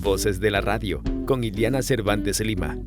Voces de la Radio, con Iliana Cervantes Lima.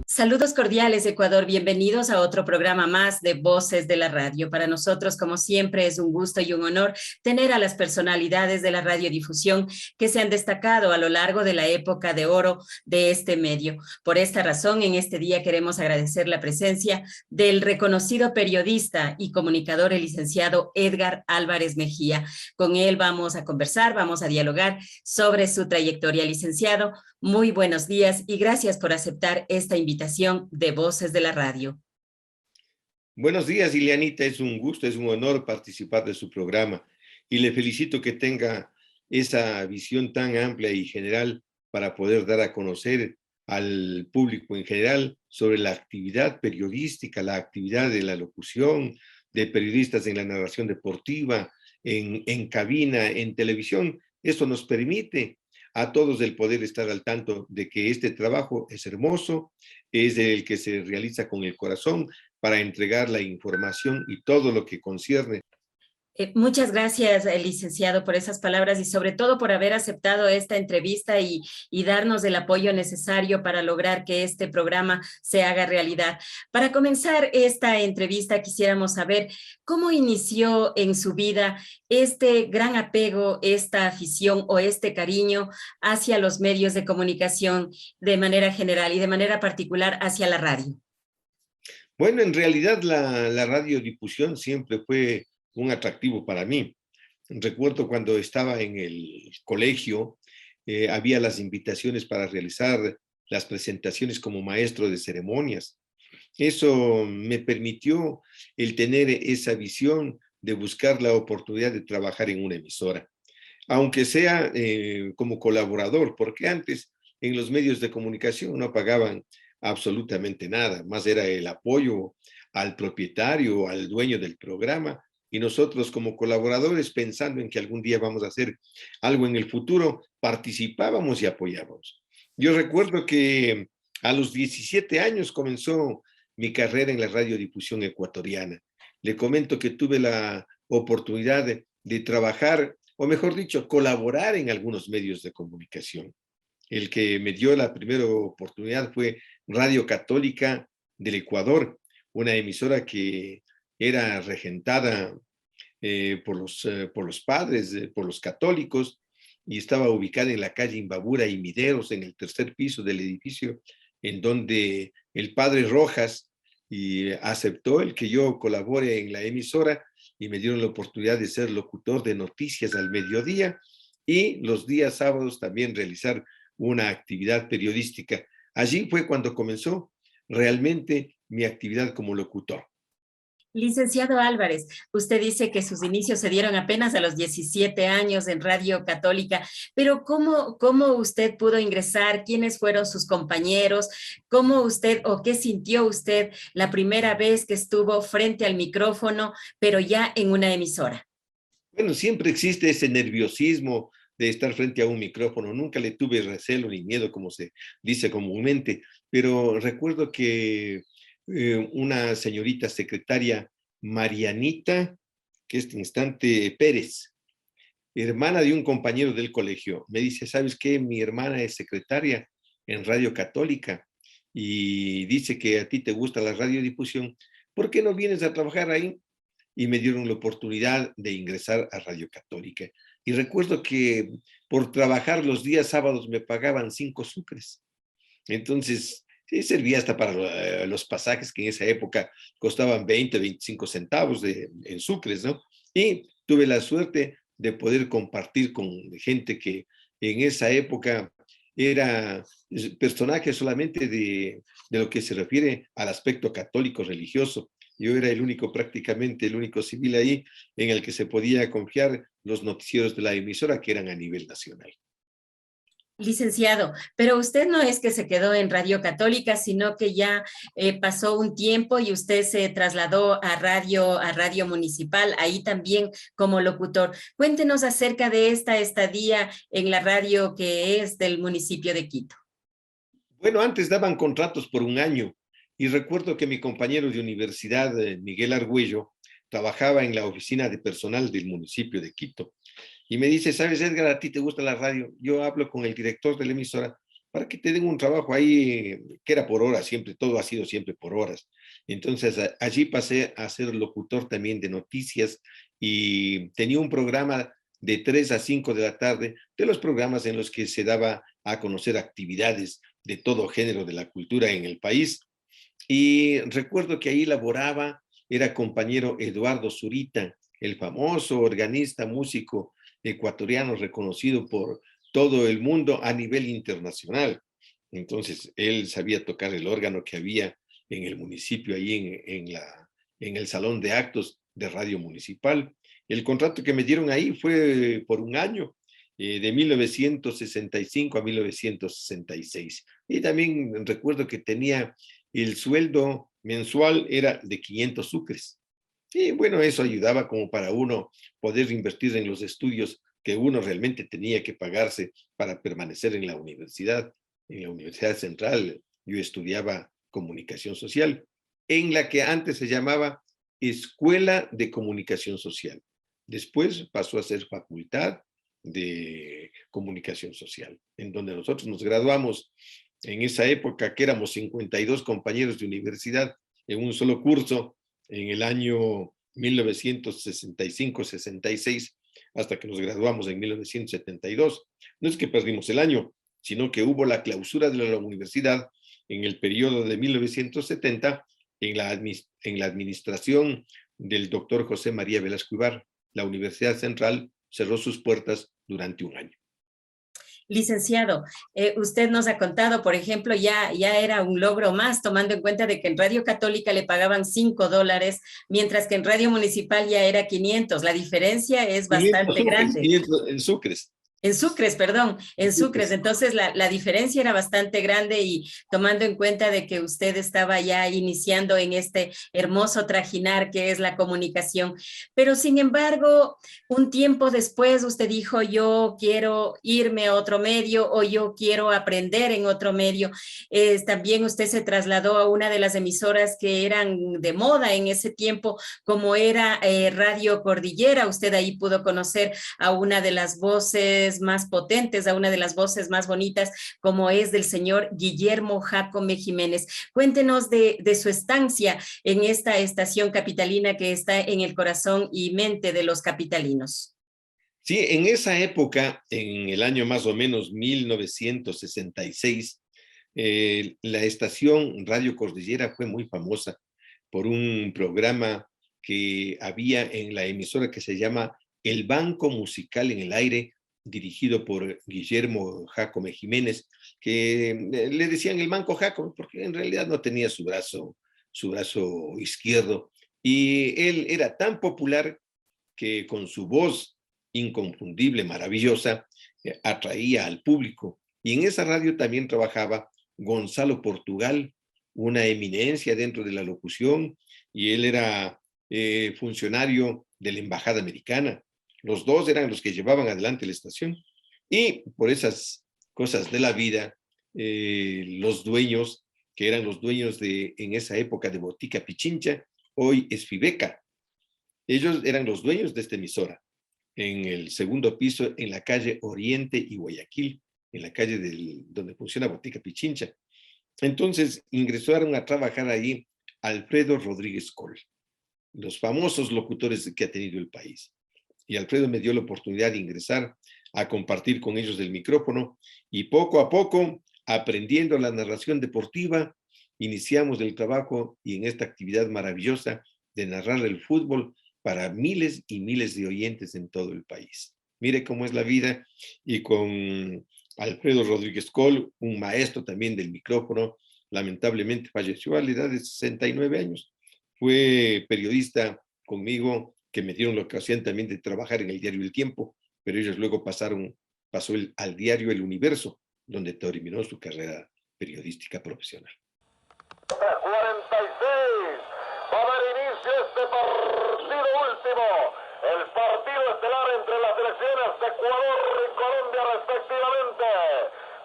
Saludos cordiales, Ecuador. Bienvenidos a otro programa más de Voces de la Radio. Para nosotros, como siempre, es un gusto y un honor tener a las personalidades de la radiodifusión que se han destacado a lo largo de la época de oro de este medio. Por esta razón, en este día queremos agradecer la presencia del reconocido periodista y comunicador, el licenciado Edgar Álvarez Mejía. Con él vamos a conversar, vamos a dialogar sobre su trayectoria. Licenciado, muy buenos días y gracias por aceptar esta invitación de Voces de la Radio. Buenos días, Ilianita. Es un gusto, es un honor participar de su programa y le felicito que tenga esa visión tan amplia y general para poder dar a conocer al público en general sobre la actividad periodística, la actividad de la locución, de periodistas en la narración deportiva, en cabina, en televisión. Esto nos permite a todos el poder estar al tanto de que este trabajo es hermoso, es el que se realiza con el corazón para entregar la información y todo lo que concierne. Muchas gracias, licenciado, por esas palabras y sobre todo por haber aceptado esta entrevista y darnos el apoyo necesario para lograr que este programa se haga realidad. Para comenzar esta entrevista, quisiéramos saber cómo inició en su vida este gran apego, esta afición o este cariño hacia los medios de comunicación de manera general y de manera particular hacia la radio. Bueno, en realidad la radiodifusión siempre fue un atractivo para mí. Recuerdo cuando estaba en el colegio, había las invitaciones para realizar las presentaciones como maestro de ceremonias. Eso me permitió el tener esa visión de buscar la oportunidad de trabajar en una emisora, aunque sea como colaborador, porque antes en los medios de comunicación no pagaban absolutamente nada, más era el apoyo al propietario, al dueño del programa, y nosotros como colaboradores, pensando en que algún día vamos a hacer algo en el futuro, participábamos y apoyábamos. Yo recuerdo que a los 17 años comenzó mi carrera en la radiodifusión ecuatoriana. Le comento que tuve la oportunidad de trabajar, o mejor dicho, colaborar en algunos medios de comunicación. El que me dio la primera oportunidad fue Radio Católica del Ecuador, una emisora que era regentada por los padres, por los católicos, y estaba ubicada en la calle Imbabura y Mideros, en el tercer piso del edificio, en donde el padre Rojas aceptó el que yo colabore en la emisora y me dieron la oportunidad de ser locutor de noticias al mediodía y los días sábados también realizar una actividad periodística. Allí fue cuando comenzó realmente mi actividad como locutor. Licenciado Álvarez, usted dice que sus inicios se dieron apenas a los 17 años en Radio Católica, pero ¿cómo usted pudo ingresar? ¿Quiénes fueron sus compañeros? ¿Cómo usted o qué sintió usted la primera vez que estuvo frente al micrófono, pero ya en una emisora? Bueno, siempre existe ese nerviosismo de estar frente a un micrófono. Nunca le tuve recelo ni miedo, como se dice comúnmente, pero recuerdo que una señorita secretaria, Marianita, que este instante Pérez, hermana de un compañero del colegio, me dice, ¿sabes qué? Mi hermana es secretaria en Radio Católica y dice que a ti te gusta la radiodifusión. ¿Por qué no vienes a trabajar ahí? Y me dieron la oportunidad de ingresar a Radio Católica. Y recuerdo que por trabajar los días sábados me pagaban 5 sucres. Entonces, sí, servía hasta para los pasajes que en esa época costaban 20, 25 centavos en sucres, ¿no? Y tuve la suerte de poder compartir con gente que en esa época era personaje solamente de lo que se refiere al aspecto católico religioso. Yo era el único, prácticamente el único civil ahí en el que se podía confiar los noticieros de la emisora que eran a nivel nacional. Licenciado, pero usted no es que se quedó en Radio Católica, sino que ya pasó un tiempo y usted se trasladó a Radio Municipal, ahí también como locutor. Cuéntenos acerca de esta estadía en la radio que es del municipio de Quito. Bueno, antes daban contratos por un año y recuerdo que mi compañero de universidad, Miguel Argüello, trabajaba en la oficina de personal del municipio de Quito. y me dice, ¿sabes, Edgar, a ti te gusta la radio? Yo hablo con el director de la emisora para que te den un trabajo ahí, que era por horas, siempre, todo ha sido siempre por horas. Entonces, allí pasé a ser locutor también de noticias y tenía un programa de 3 a 5 de la tarde, de los programas en los que se daba a conocer actividades de todo género de la cultura en el país. Y recuerdo que ahí laboraba, era compañero Eduardo Zurita, el famoso organista, músico ecuatoriano reconocido por todo el mundo a nivel internacional. Entonces, él sabía tocar el órgano que había en el municipio, ahí en el salón de actos de Radio Municipal. El contrato que me dieron ahí fue por un año, de 1965 a 1966. Y también recuerdo que tenía el sueldo mensual era de 500 sucres. Y bueno, eso ayudaba como para uno poder invertir en los estudios que uno realmente tenía que pagarse para permanecer en la universidad central. Yo estudiaba comunicación social, en la que antes se llamaba Escuela de Comunicación Social. Después pasó a ser Facultad de Comunicación Social, en donde nosotros nos graduamos en esa época, que éramos 52 compañeros de universidad en un solo curso, en el año 1965-66, hasta que nos graduamos en 1972. No es que perdimos el año, sino que hubo la clausura de la universidad en el periodo de 1970 en la administración del doctor José María Velasco Ibarra. La Universidad Central cerró sus puertas durante un año. Licenciado, usted nos ha contado, por ejemplo, ya era un logro más, tomando en cuenta de que en Radio Católica le pagaban $5, mientras que en Radio Municipal ya era 500. La diferencia es bastante grande. 500 en sucres. En Sucres, perdón, en Sucres. Entonces la diferencia era bastante grande y tomando en cuenta de que usted estaba ya iniciando en este hermoso trajinar que es la comunicación. Pero sin embargo, un tiempo después usted dijo, yo quiero irme a otro medio o yo quiero aprender en otro medio. También usted se trasladó a una de las emisoras que eran de moda en ese tiempo, como era Radio Cordillera. Usted ahí pudo conocer a una de las voces más potentes, a una de las voces más bonitas, como es del señor Guillermo Jácome Jiménez. Cuéntenos de su estancia en esta estación capitalina que está en el corazón y mente de los capitalinos. Sí, en esa época, en el año más o menos 1966, la estación Radio Cordillera fue muy famosa por un programa que había en la emisora que se llama El Banco Musical en el Aire, dirigido por Guillermo Jácome Jiménez, que le decían el Banco Jácome, porque en realidad no tenía su brazo izquierdo, y él era tan popular que con su voz inconfundible, maravillosa, atraía al público. Y en esa radio también trabajaba Gonzalo Portugal, una eminencia dentro de la locución, y él era funcionario de la Embajada Americana. Los dos eran los que llevaban adelante la estación. Y por esas cosas de la vida, los dueños, que eran los dueños en esa época de Botica Pichincha, hoy es Fibeca, ellos eran los dueños de esta emisora, en el segundo piso, en la calle Oriente y Guayaquil, en la calle donde funciona Botica Pichincha. Entonces ingresaron a trabajar ahí Alfredo Rodríguez Col, los famosos locutores que ha tenido el país. Y Alfredo me dio la oportunidad de ingresar a compartir con ellos el micrófono y poco a poco, aprendiendo la narración deportiva, iniciamos el trabajo y en esta actividad maravillosa de narrar el fútbol para miles y miles de oyentes en todo el país. Mire cómo es la vida, y con Alfredo Rodríguez Col, un maestro también del micrófono, lamentablemente falleció a la edad de 69 años. Fue periodista conmigo, que me dieron la ocasión también de trabajar en el diario El Tiempo, pero ellos luego pasó al diario El Universo, donde terminó su carrera periodística profesional. 46, va a dar inicio este partido último, el partido estelar entre las selecciones de Ecuador y Colombia respectivamente.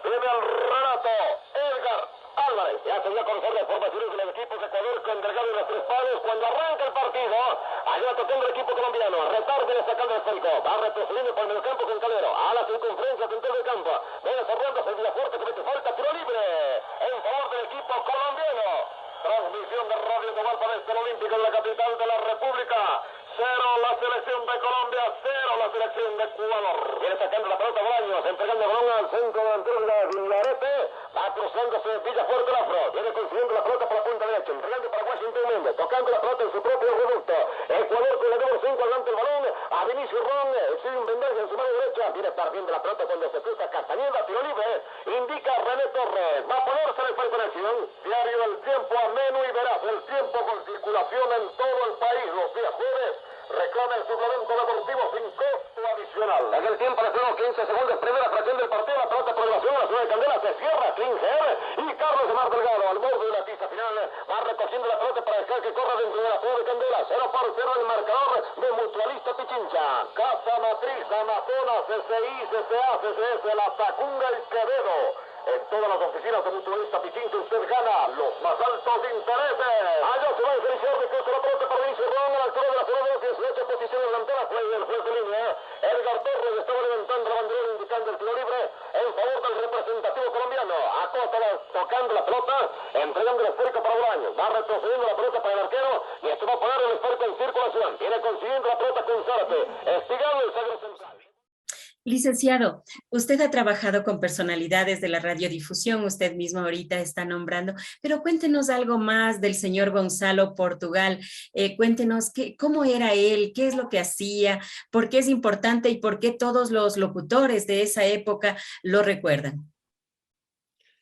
Viene el relato Edgar Álvarez. se dio a conocer las formaciones de los equipos de Ecuador con Delgado y los Tres Palos. Cuando arranca el partido, allá tocando el equipo colombiano. Retarde sacando el esférico. Va retrocediendo por el mediocampo con Calero. A la circunferencia central del campo. Viene cerrándose el Villafuerte que mete falta. Tiro libre en favor del equipo colombiano. Transmisión de Radio Global para el Olímpico de la capital de la República. 0 la selección de Colombia, 0 la selección de Ecuador. Viene sacando la pelota Bolaños, entregando el balón al centro delantero de Larete. Va cruzándose Villafuerte el afro. Viene consiguiendo la pelota por la punta derecha, entregando para Washington Méndez, tocando la pelota en su propio reducto. Ecuador con el número 5 adelante el balón. A Vinicio Ron, exhibe un vendaje en su mano derecha. Viene perdiendo la pelota cuando se cruza Castañeda, tiro libre. Indica René Torres. Va a ponerse en el frente en acción. Diario El Tiempo ameno y veraz. El tiempo con circulación en todo el país los días jueves. Reclama el suplemento deportivo sin costo adicional. En el tiempo le tenemos 15 segundos, primera fracción del partido, la pelota por elevación a la ciudad de Candela, se cierra Klinger y Carlos Mar Delgado al borde de la pista final, va recogiendo la pelota para dejar que corra dentro de la ciudad de Candela, 0-0 el marcador de Mutualista Pichincha, Casa Matriz, Amazonas, CCI, CCA, CCS, La Tacunga y Quevedo. En todas las oficinas de Mutualista Pichincha usted gana los más altos intereses. Allá se va a iniciar de cruce la pelota para Vinicio Ron a la altura de la zona de 18 posición delantera. Fue el juez de línea. Edgar Torres estaba levantando la bandera indicando el tiro libre en favor del representativo colombiano. Acosta tocando la pelota, entregando el esférico para Bolaños. Va retrocediendo la pelota para el arquero y esto va a poner el esférico en circulación. Viene consiguiendo la pelota con Zárate. Estigando el sagro central. Licenciado, usted ha trabajado con personalidades de la radiodifusión, usted mismo ahorita está nombrando, pero cuéntenos algo más del señor Gonzalo Portugal. Cuéntenos cómo era él, qué es lo que hacía, por qué es importante y por qué todos los locutores de esa época lo recuerdan.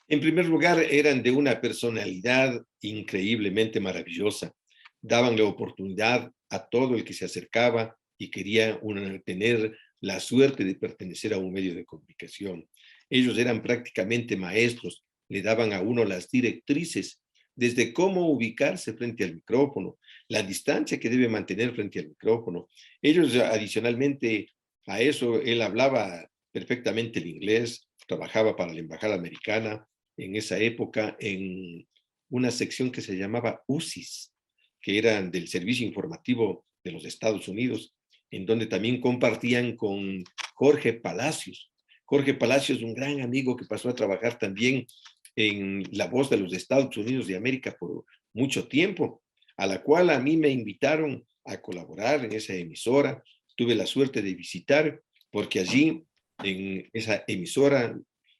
En primer lugar, eran de una personalidad increíblemente maravillosa. Daban la oportunidad a todo el que se acercaba y quería tener la suerte de pertenecer a un medio de comunicación. Ellos eran prácticamente maestros, le daban a uno las directrices desde cómo ubicarse frente al micrófono, la distancia que debe mantener frente al micrófono. Ellos, adicionalmente a eso, él hablaba perfectamente el inglés, trabajaba para la Embajada Americana en esa época en una sección que se llamaba UCIS, que eran del Servicio Informativo de los Estados Unidos, en donde también compartían con Jorge Palacios. Jorge Palacios, un gran amigo que pasó a trabajar también en La Voz de los Estados Unidos de América por mucho tiempo, a la cual a mí me invitaron a colaborar en esa emisora. Tuve la suerte de visitar, porque allí, en esa emisora,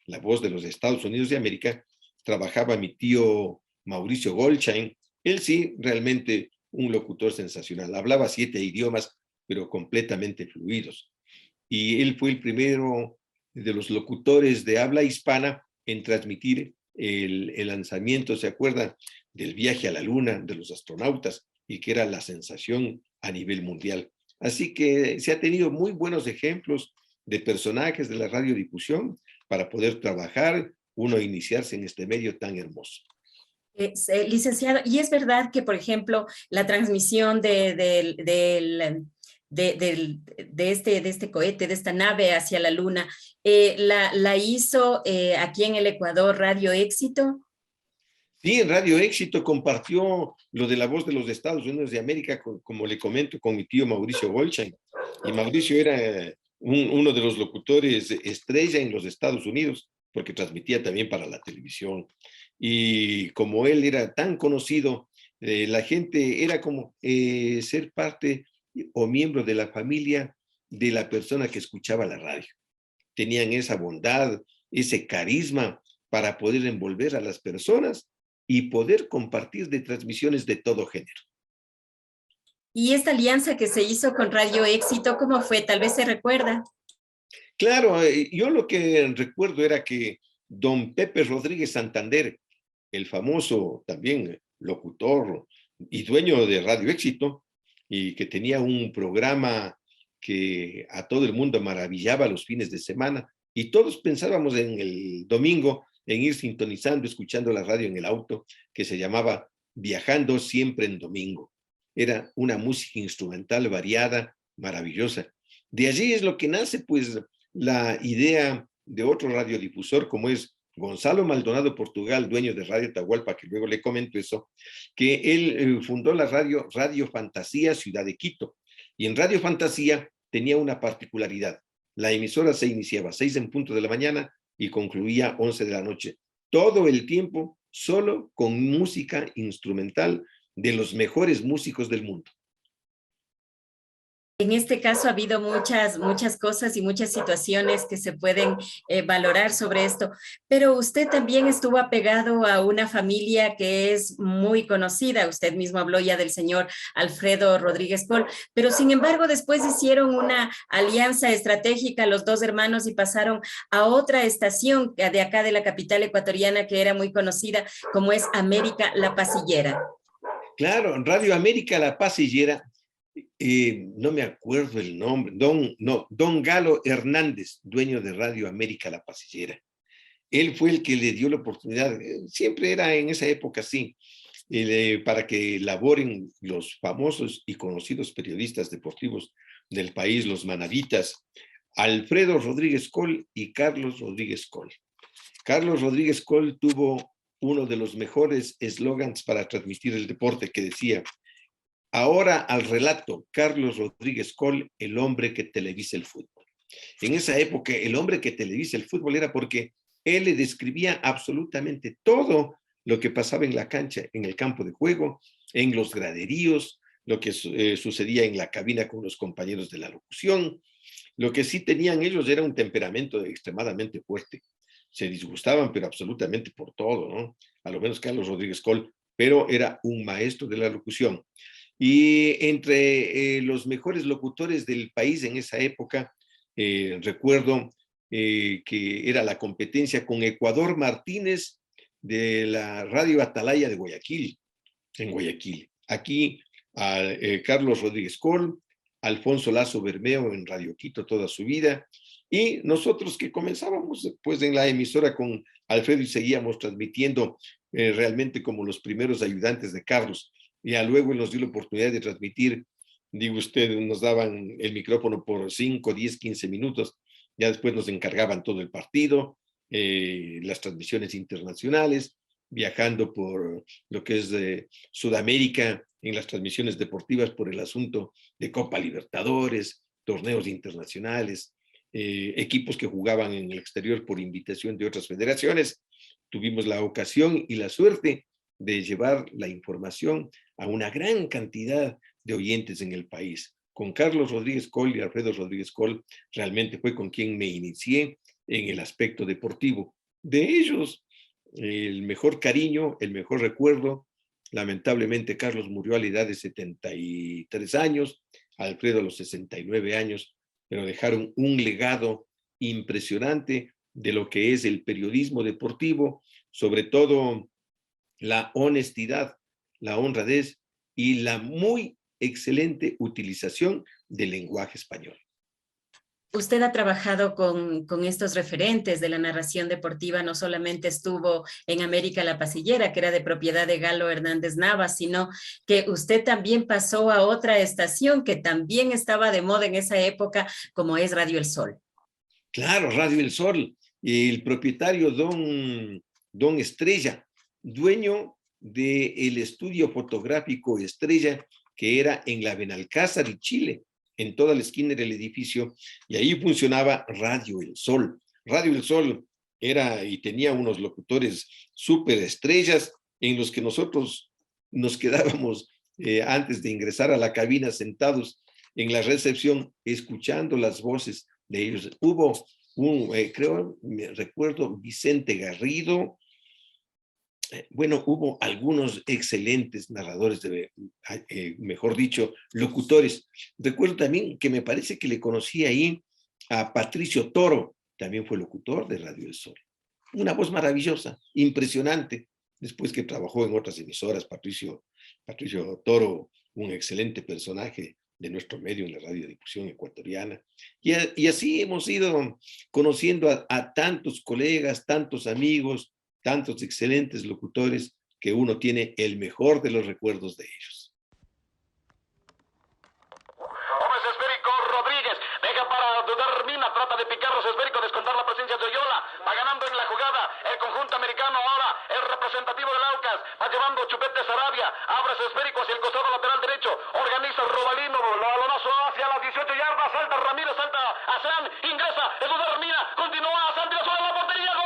La Voz de los Estados Unidos de América, trabajaba mi tío Mauricio Goldschein. Él sí, realmente un locutor sensacional. Hablaba 7 idiomas, pero completamente fluidos. Y él fue el primero de los locutores de habla hispana en transmitir el lanzamiento, ¿se acuerdan? Del viaje a la luna de los astronautas, y que era la sensación a nivel mundial. Así que se ha tenido muy buenos ejemplos de personajes de la radiodifusión para poder trabajar, uno iniciarse en este medio tan hermoso. Licenciado, y es verdad que, por ejemplo, la transmisión de este cohete, de esta nave hacia la luna, la hizo aquí en el Ecuador Radio Éxito. Sí, en Radio Éxito compartió lo de La Voz de los Estados Unidos de América, como le comento, con mi tío Mauricio Goldschein. Y Mauricio era uno de los locutores estrella en los Estados Unidos, porque transmitía también para la televisión. Y como él era tan conocido, la gente era como ser parte o miembro de la familia de la persona que escuchaba la radio. Tenían esa bondad, ese carisma para poder envolver a las personas y poder compartir de transmisiones de todo género. Y esta alianza que se hizo con Radio Éxito, ¿cómo fue? Tal vez se recuerda. Claro, yo lo que recuerdo era que don Pepe Rodríguez Santander, el famoso también locutor y dueño de Radio Éxito, y que tenía un programa que a todo el mundo maravillaba los fines de semana, y todos pensábamos en el domingo en ir sintonizando, escuchando la radio en el auto, que se llamaba Viajando Siempre en Domingo. Era una música instrumental variada, maravillosa. De allí es lo que nace, pues, la idea de otro radiodifusor como es Gonzalo Maldonado Portugal, dueño de Radio Atahualpa, que luego le comento eso, que él fundó la Radio Fantasía Ciudad de Quito. Y en Radio Fantasía tenía una particularidad. La emisora se iniciaba a 6 en punto de la mañana y concluía 11 de la noche. Todo el tiempo solo con música instrumental de los mejores músicos del mundo. En este caso ha habido muchas cosas y muchas situaciones que se pueden valorar sobre esto, pero usted también estuvo apegado a una familia que es muy conocida. Usted mismo habló ya del señor Alfredo Rodríguez Coll, pero sin embargo después hicieron una alianza estratégica los dos hermanos y pasaron a otra estación de acá de la capital ecuatoriana que era muy conocida, como es América La Pasillera. Claro, Radio América La Pasillera. No me acuerdo el nombre, Don Galo Hernández, dueño de Radio América La Pasillera. Él fue el que le dio la oportunidad, siempre era en esa época así, para que laboren los famosos y conocidos periodistas deportivos del país, los manavitas, Alfredo Rodríguez Coll y Carlos Rodríguez Coll. Carlos Rodríguez Coll tuvo uno de los mejores eslogans para transmitir el deporte que decía: ahora al relato, Carlos Rodríguez Coll, el hombre que televisa el fútbol. En esa época, el hombre que televisa el fútbol era porque él le describía absolutamente todo lo que pasaba en la cancha, en el campo de juego, en los graderíos, lo que sucedía en la cabina con los compañeros de la locución. Lo que sí tenían ellos era un temperamento extremadamente fuerte. Se disgustaban, pero absolutamente por todo, ¿no? A lo menos Carlos Rodríguez Coll, pero era un maestro de la locución. Y entre los mejores locutores del país en esa época, recuerdo que era la competencia con Ecuador Martínez de la Radio Atalaya de Guayaquil, en Guayaquil. Aquí Carlos Rodríguez Coll, Alfonso Lazo Bermeo en Radio Quito toda su vida, y nosotros que comenzábamos pues en la emisora con Alfredo y seguíamos transmitiendo realmente como los primeros ayudantes de Carlos. Ya luego nos dio la oportunidad de transmitir, digo usted, nos daban el micrófono por 5, 10, 15 minutos, ya después nos encargaban todo el partido, las transmisiones internacionales, viajando por lo que es Sudamérica en las transmisiones deportivas por el asunto de Copa Libertadores, torneos internacionales, equipos que jugaban en el exterior por invitación de otras federaciones. Tuvimos la ocasión y la suerte de llevar la información a una gran cantidad de oyentes en el país. Con Carlos Rodríguez Coll y Alfredo Rodríguez Coll, realmente fue con quien me inicié en el aspecto deportivo. De ellos, el mejor cariño, el mejor recuerdo. Lamentablemente, Carlos murió a la edad de 73 años, Alfredo a los 69 años, pero dejaron un legado impresionante de lo que es el periodismo deportivo, sobre todo la honestidad, la honradez y la muy excelente utilización del lenguaje español. Usted ha trabajado con estos referentes de la narración deportiva, no solamente estuvo en América La Pasillera, que era de propiedad de Galo Hernández Navas, sino que usted también pasó a otra estación que también estaba de moda en esa época, como es Radio El Sol. Claro, Radio El Sol, el propietario don Estrella, dueño del estudio fotográfico Estrella, que era en la Benalcázar y Chile, en toda la esquina del edificio, y ahí funcionaba Radio El Sol. Radio El Sol era y tenía unos locutores súper estrellas en los que nosotros nos quedábamos antes de ingresar a la cabina sentados en la recepción escuchando las voces de ellos. Hubo me recuerdo, Vicente Garrido. Bueno, hubo algunos excelentes narradores, mejor dicho, locutores. Recuerdo también que me parece que le conocí ahí a Patricio Toro, también fue locutor de Radio El Sol. Una voz maravillosa, impresionante. Después que trabajó en otras emisoras, Patricio Toro, un excelente personaje de nuestro medio en la radiodifusión ecuatoriana. Y así hemos ido conociendo a tantos colegas, tantos amigos, tantos excelentes locutores que uno tiene el mejor de los recuerdos de ellos. Gómez Esférico Rodríguez, deja para Dudar Mina, trata de picarlos Esférico, descontar la presencia de Oyola, va ganando en la jugada, El conjunto americano ahora, el representativo del Aucas, va llevando Chupete Sarabia, abre ese esférico hacia el costado lateral derecho, organiza el Robalino, balonazo hacia las 18 yardas, salta Ramírez, salta Asean, ingresa, Eduardo Hermina, continúa, Santi sobre la portería, ¡gol!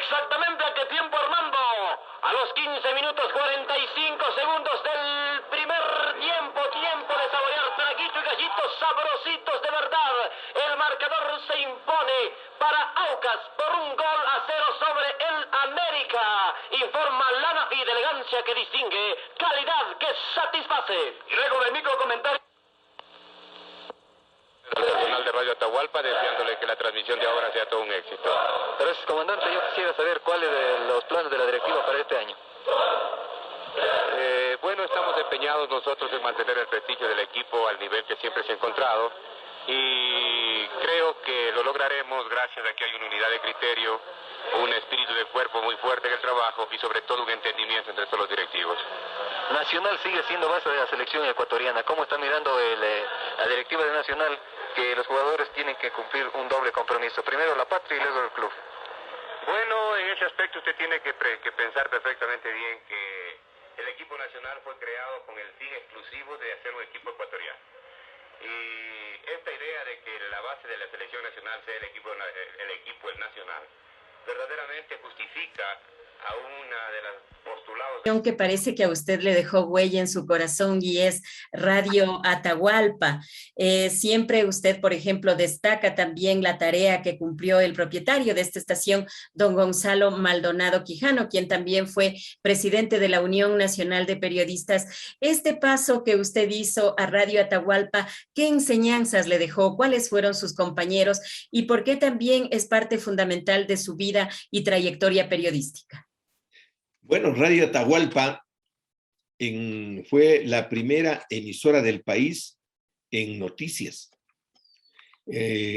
Exactamente a qué tiempo, Armando. A los 15 minutos 45 segundos del primer tiempo, tiempo de saborear traguito y gallitos sabrositos de verdad. El marcador se impone para Aucas por 1-0 sobre el América. Informa la Nafi de elegancia que distingue, calidad que satisface. Y luego de micro comentario personal de Radio Atahualpa, deseándole que la transmisión de ahora sea todo un éxito. Gracias, comandante. Yo quisiera saber cuáles de los planes de la directiva para este año. Bueno, estamos empeñados nosotros en mantener el prestigio del equipo al nivel que siempre se ha encontrado y creo que lo lograremos gracias a que hay una unidad de criterio, un espíritu de cuerpo muy fuerte en el trabajo y sobre todo un entendimiento entre todos los directivos. Nacional sigue siendo base de la selección ecuatoriana. ¿Cómo está mirando la directiva de Nacional que los jugadores tienen que cumplir un doble compromiso? Primero la patria y luego el club. Bueno, en ese aspecto usted tiene que pensar perfectamente bien que el equipo nacional fue creado con el fin exclusivo de hacer un equipo ecuatoriano. Y esta idea de que la base de la selección nacional sea el equipo nacional, verdaderamente justifica a una de las postulados. Que parece que a usted le dejó huella en su corazón y es Radio Atahualpa. Siempre usted, por ejemplo, destaca también la tarea que cumplió el propietario de esta estación, don Gonzalo Maldonado Quijano, quien también fue presidente de la Unión Nacional de Periodistas. Este paso que usted hizo a Radio Atahualpa, ¿qué enseñanzas le dejó? ¿Cuáles fueron sus compañeros? ¿Y por qué también es parte fundamental de su vida y trayectoria periodística? Bueno, Radio Atahualpa fue la primera emisora del país en noticias.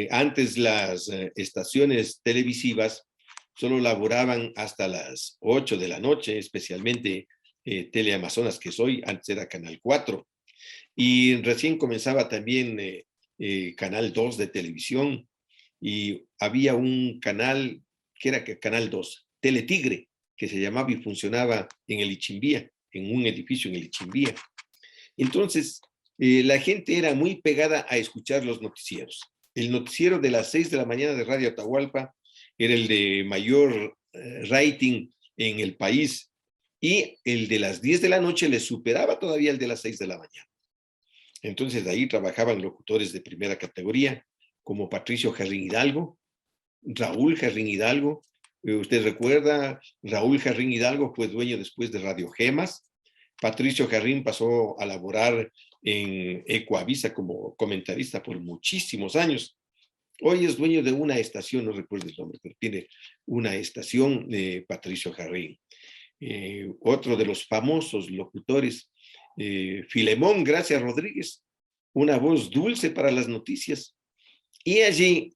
Antes las estaciones televisivas solo laboraban hasta las 8 de la noche, especialmente Teleamazonas, que antes era Canal 4. Y recién comenzaba también Canal 2 de televisión y había un canal que era Canal 2, Teletigre, que se llamaba y funcionaba en el Ichimbía, en un edificio en el Ichimbía. Entonces, la gente era muy pegada a escuchar los noticieros. El noticiero de las 6 de la mañana de Radio Atahualpa era el de mayor rating en el país y el de las 10 de la noche le superaba todavía el de las 6 de la mañana. Entonces, de ahí trabajaban locutores de primera categoría, como Patricio Jarrín Hidalgo, Raúl Jarrín Hidalgo. Usted recuerda, Raúl Jarrín Hidalgo fue dueño después de Radio Gemas. Patricio Jarrín pasó a laborar en Ecoavisa como comentarista por muchísimos años. Hoy es dueño de una estación, no recuerdo el nombre, pero tiene una estación de Patricio Jarrín. Otro de los famosos locutores, Filemón Gracia Rodríguez, una voz dulce para las noticias. Y allí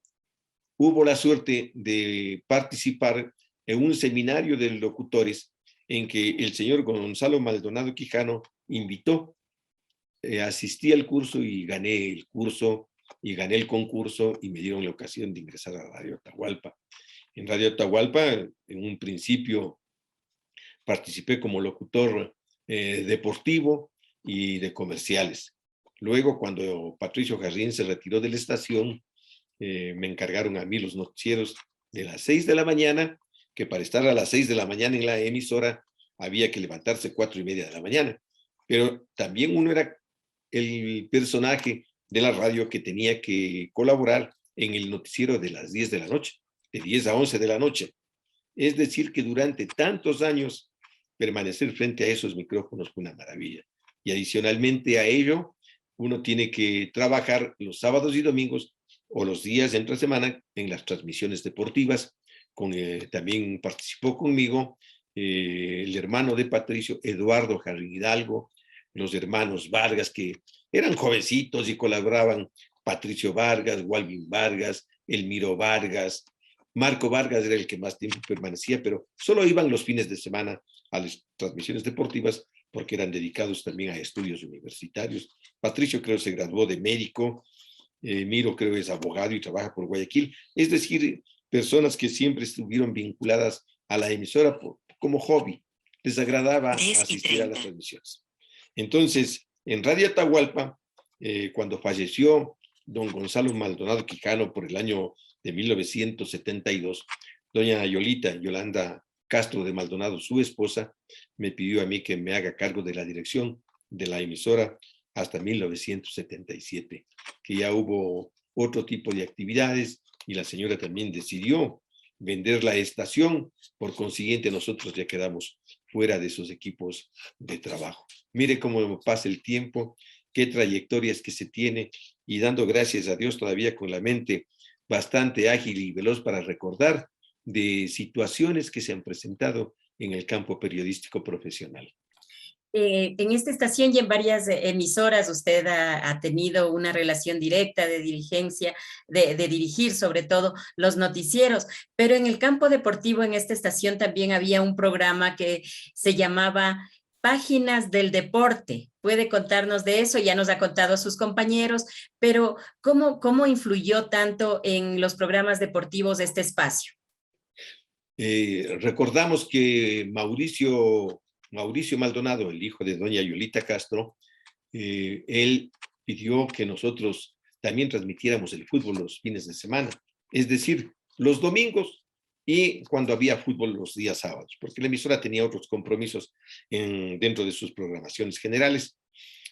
hubo la suerte de participar en un seminario de locutores en que el señor Gonzalo Maldonado Quijano invitó. Asistí al curso y gané el curso y gané el concurso y me dieron la ocasión de ingresar a Radio Atahualpa. En Radio Atahualpa, en un principio, participé como locutor deportivo y de comerciales. Luego, cuando Patricio Jarrín se retiró de la estación, me encargaron a mí los noticieros de las 6 de la mañana, que para estar a las 6 de la mañana en la emisora había que levantarse 4:30 de la mañana. Pero también uno era el personaje de la radio que tenía que colaborar en el noticiero de las 10 de la noche, de 10 a 11 de la noche. Es decir, que durante tantos años permanecer frente a esos micrófonos fue una maravilla. Y adicionalmente a ello, uno tiene que trabajar los sábados y domingos o los días de entre semana en las transmisiones deportivas. También participó conmigo el hermano de Patricio, Eduardo Jarrín Hidalgo, los hermanos Vargas, que eran jovencitos y colaboraban, Patricio Vargas, Walvin Vargas, Elmiro Vargas, Marco Vargas era el que más tiempo permanecía, pero solo iban los fines de semana a las transmisiones deportivas porque eran dedicados también a estudios universitarios. Patricio creo se graduó de médico, Miro creo es abogado y trabaja por Guayaquil. Es decir, personas que siempre estuvieron vinculadas a la emisora como hobby. Les agradaba asistir a las transmisiones. Entonces, en Radio Atahualpa, cuando falleció don Gonzalo Maldonado Quijano por el año de 1972, doña Yolanda Castro de Maldonado, su esposa, me pidió a mí que me haga cargo de la dirección de la emisora hasta 1977, que ya hubo otro tipo de actividades y la señora también decidió vender la estación, por consiguiente nosotros ya quedamos fuera de esos equipos de trabajo. Mire cómo pasa el tiempo, qué trayectorias que se tiene y dando gracias a Dios todavía con la mente bastante ágil y veloz para recordar de situaciones que se han presentado en el campo periodístico profesional. En esta estación y en varias emisoras usted ha tenido una relación directa de dirigencia, de dirigir sobre todo los noticieros, pero en el campo deportivo en esta estación también había un programa que se llamaba Páginas del Deporte. ¿Puede contarnos de eso? Ya nos ha contado a sus compañeros, pero ¿cómo influyó tanto en los programas deportivos este espacio? Recordamos que Mauricio Maldonado, el hijo de doña Yolita Castro, él pidió que nosotros también transmitiéramos el fútbol los fines de semana, es decir, los domingos y cuando había fútbol los días sábados, porque la emisora tenía otros compromisos dentro de sus programaciones generales.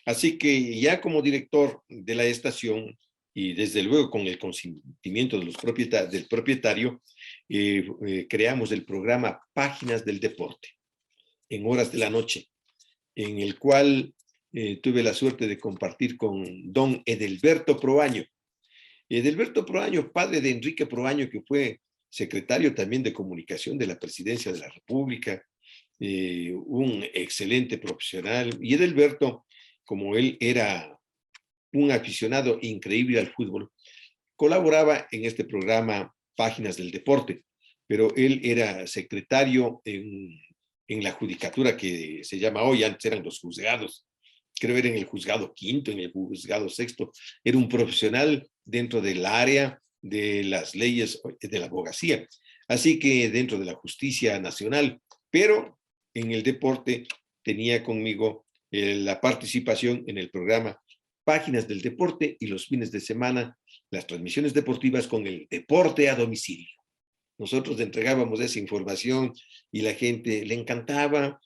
Así que ya como director de la estación y desde luego con el consentimiento de del propietario, creamos el programa Páginas del Deporte en horas de la noche, en el cual tuve la suerte de compartir con don Edelberto Proaño. Edelberto Proaño, padre de Enrique Proaño, que fue secretario también de comunicación de la Presidencia de la República, un excelente profesional. Y Edelberto, como él era un aficionado increíble al fútbol, colaboraba en este programa Páginas del Deporte, pero él era secretario en la judicatura que se llama hoy, antes eran los juzgados, creo era en el juzgado quinto, en el juzgado sexto, era un profesional dentro del área de las leyes de la abogacía, así que dentro de la justicia nacional, pero en el deporte tenía conmigo la participación en el programa Páginas del Deporte y los fines de semana las transmisiones deportivas con el deporte a domicilio. Nosotros entregábamos esa información y la gente le encantaba.